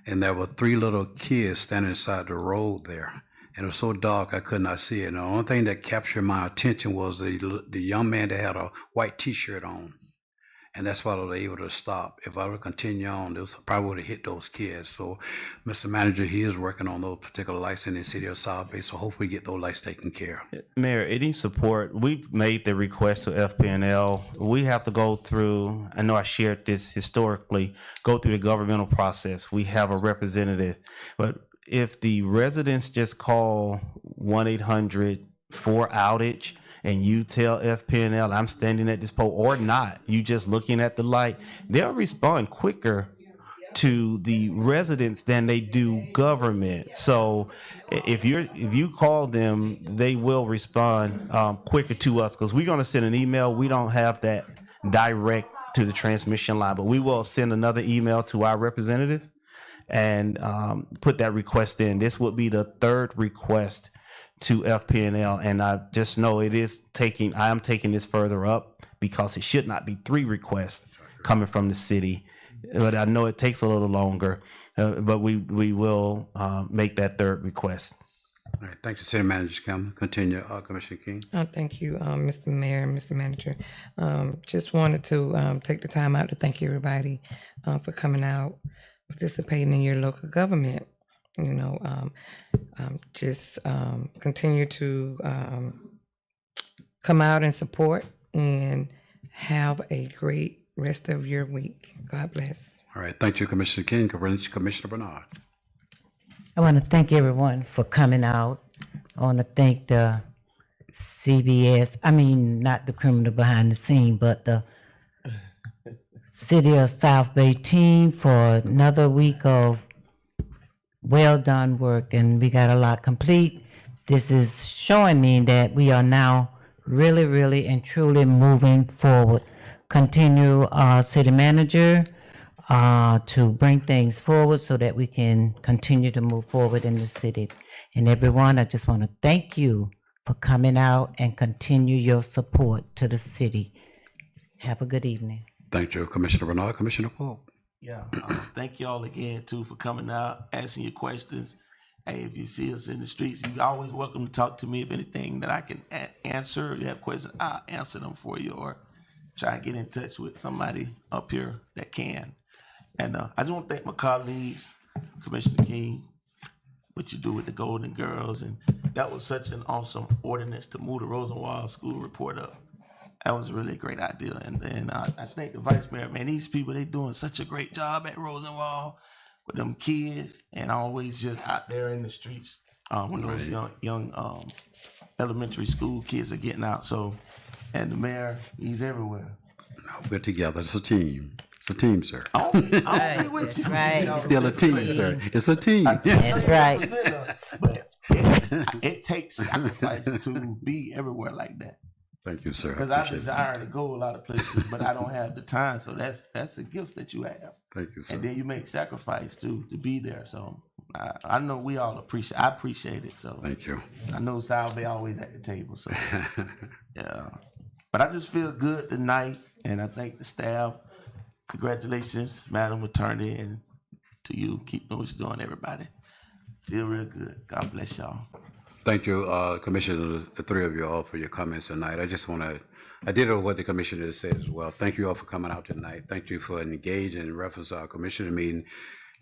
And there were 3 little kids standing inside the road there. And it was so dark I could not see it. And the only thing that captured my attention was the young man that had a white T-shirt on. And that's why I was able to stop. If I would continue on, this probably would have hit those kids. So, Mr. Manager, he is working on those particular lights in the city of South Bay. So hopefully get those lights taken care of. Mayor, any support, we've made the request to FPNL. We have to go through, I know I shared this historically, go through the governmental process. We have a representative. But if the residents just call 1-800 for outage, and you tell FPNL, I'm standing at this pole, or not, you just looking at the light, they'll respond quicker to the residents than they do government. So if you call them, they will respond quicker to us, because we're gonna send an email. We don't have that direct to the transmission line, but we will send another email to our representative and put that request in. This would be the 3rd request to FPNL, and I just know I am taking this further up because it should not be 3 requests coming from the city. But I know it takes a little longer, but we will make that 3rd request. All right, thank you, City Manager Campbell. Continue, Commissioner King. Thank you, Mr. Mayor and Mr. Manager. Just wanted to take the time out to thank everybody for coming out, participating in your local government. Just continue to come out and support and have a great rest of your week. God bless. All right, thank you, Commissioner King. Commissioner Bernard. I want to thank everyone for coming out. I want to thank the CBS, not the criminal behind the scene, but the City of South Bay team for another week of well done work, and we got a lot complete. This is showing me that we are now really, really and truly moving forward. Continue, City Manager, to bring things forward so that we can continue to move forward in the city. And everyone, I just want to thank you for coming out and continue your support to the city. Have a good evening. Thank you, Commissioner Bernard. Commissioner Pope. Yeah, thank y'all again too for coming out, asking your questions. Hey, if you see us in the streets, you're always welcome to talk to me. If anything that I can answer, if you have questions, I'll answer them for you, or try and get in touch with somebody up here that can. And I just want to thank my colleagues, Commissioner King, what you do with the Golden Girls, and that was such an awesome ordinance to move the Rosenwald School report up. That was really a great idea. And I think the Vice Mayor, man, these people, they doing such a great job at Rosenwald with them kids, and always just out there in the streets when those young elementary school kids are getting out. So, and the mayor, he's everywhere. No, we're together. It's a team. It's a team, sir. I'll be with you. Right. Still a team, sir. It's a team. That's right. But it takes sacrifice to be everywhere like that. Thank you, sir. Because I desire to go a lot of places, but I don't have the time. So that's a gift that you have. Thank you, sir. And then you make sacrifice too to be there. So I know we all appreciate. I appreciate it. So Thank you. I know South Bay always at the table. So yeah, but I just feel good tonight, and I thank the staff. Congratulations, Madam Attorney, and to you. Keep doing what you're doing, everybody. Feel real good. God bless y'all. Thank you, Commissioner, the 3 of you all for your comments tonight. I did what the commissioner said as well. Thank you all for coming out tonight. Thank you for engaging in reference to our commissioner meeting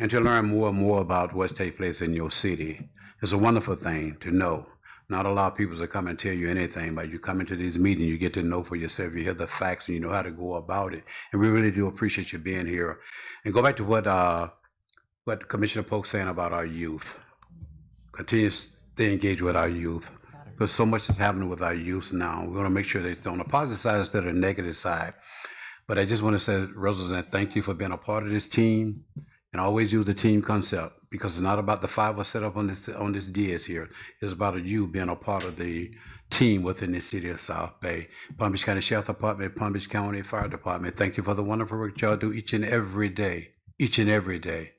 and to learn more and more about what takes place in your city. It's a wonderful thing to know. Not a lot of people that come and tell you anything, but you come into these meetings, you get to know for yourself, you hear the facts, and you know how to go about it. And we really do appreciate you being here. And go back to what Commissioner Polk saying about our youth. Continue to stay engaged with our youth, because so much is happening with our youth now. We want to make sure that it's on the positive side instead of the negative side. But I just want to say, Rosalynn, thank you for being a part of this team, and always use the team concept, because it's not about the 5 of us set up on this dais here. It's about you being a part of the team within the city of South Bay. Palm Beach County Sheriff Department, Palm Beach County Fire Department, thank you for the wonderful work y'all do each and every day, each and every day.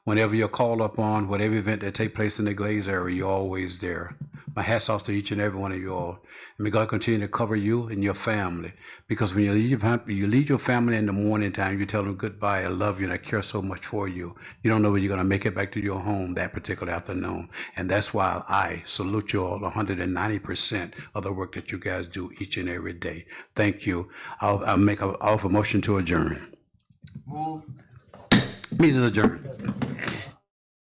Whenever you're called upon, whatever event that take place in the Glaze area, you're always there. My hat's off to each and every one of you all. And may God continue to cover you and your family. Because when you leave your family in the morning time, you tell them goodbye, I love you, and I care so much for you. You don't know when you're going to make it back to your home that particular afternoon. And that's why I salute you all 190% of the work that you guys do each and every day. Thank you. I'll make an offer motion to adjourn. Move. Meeting is adjourned.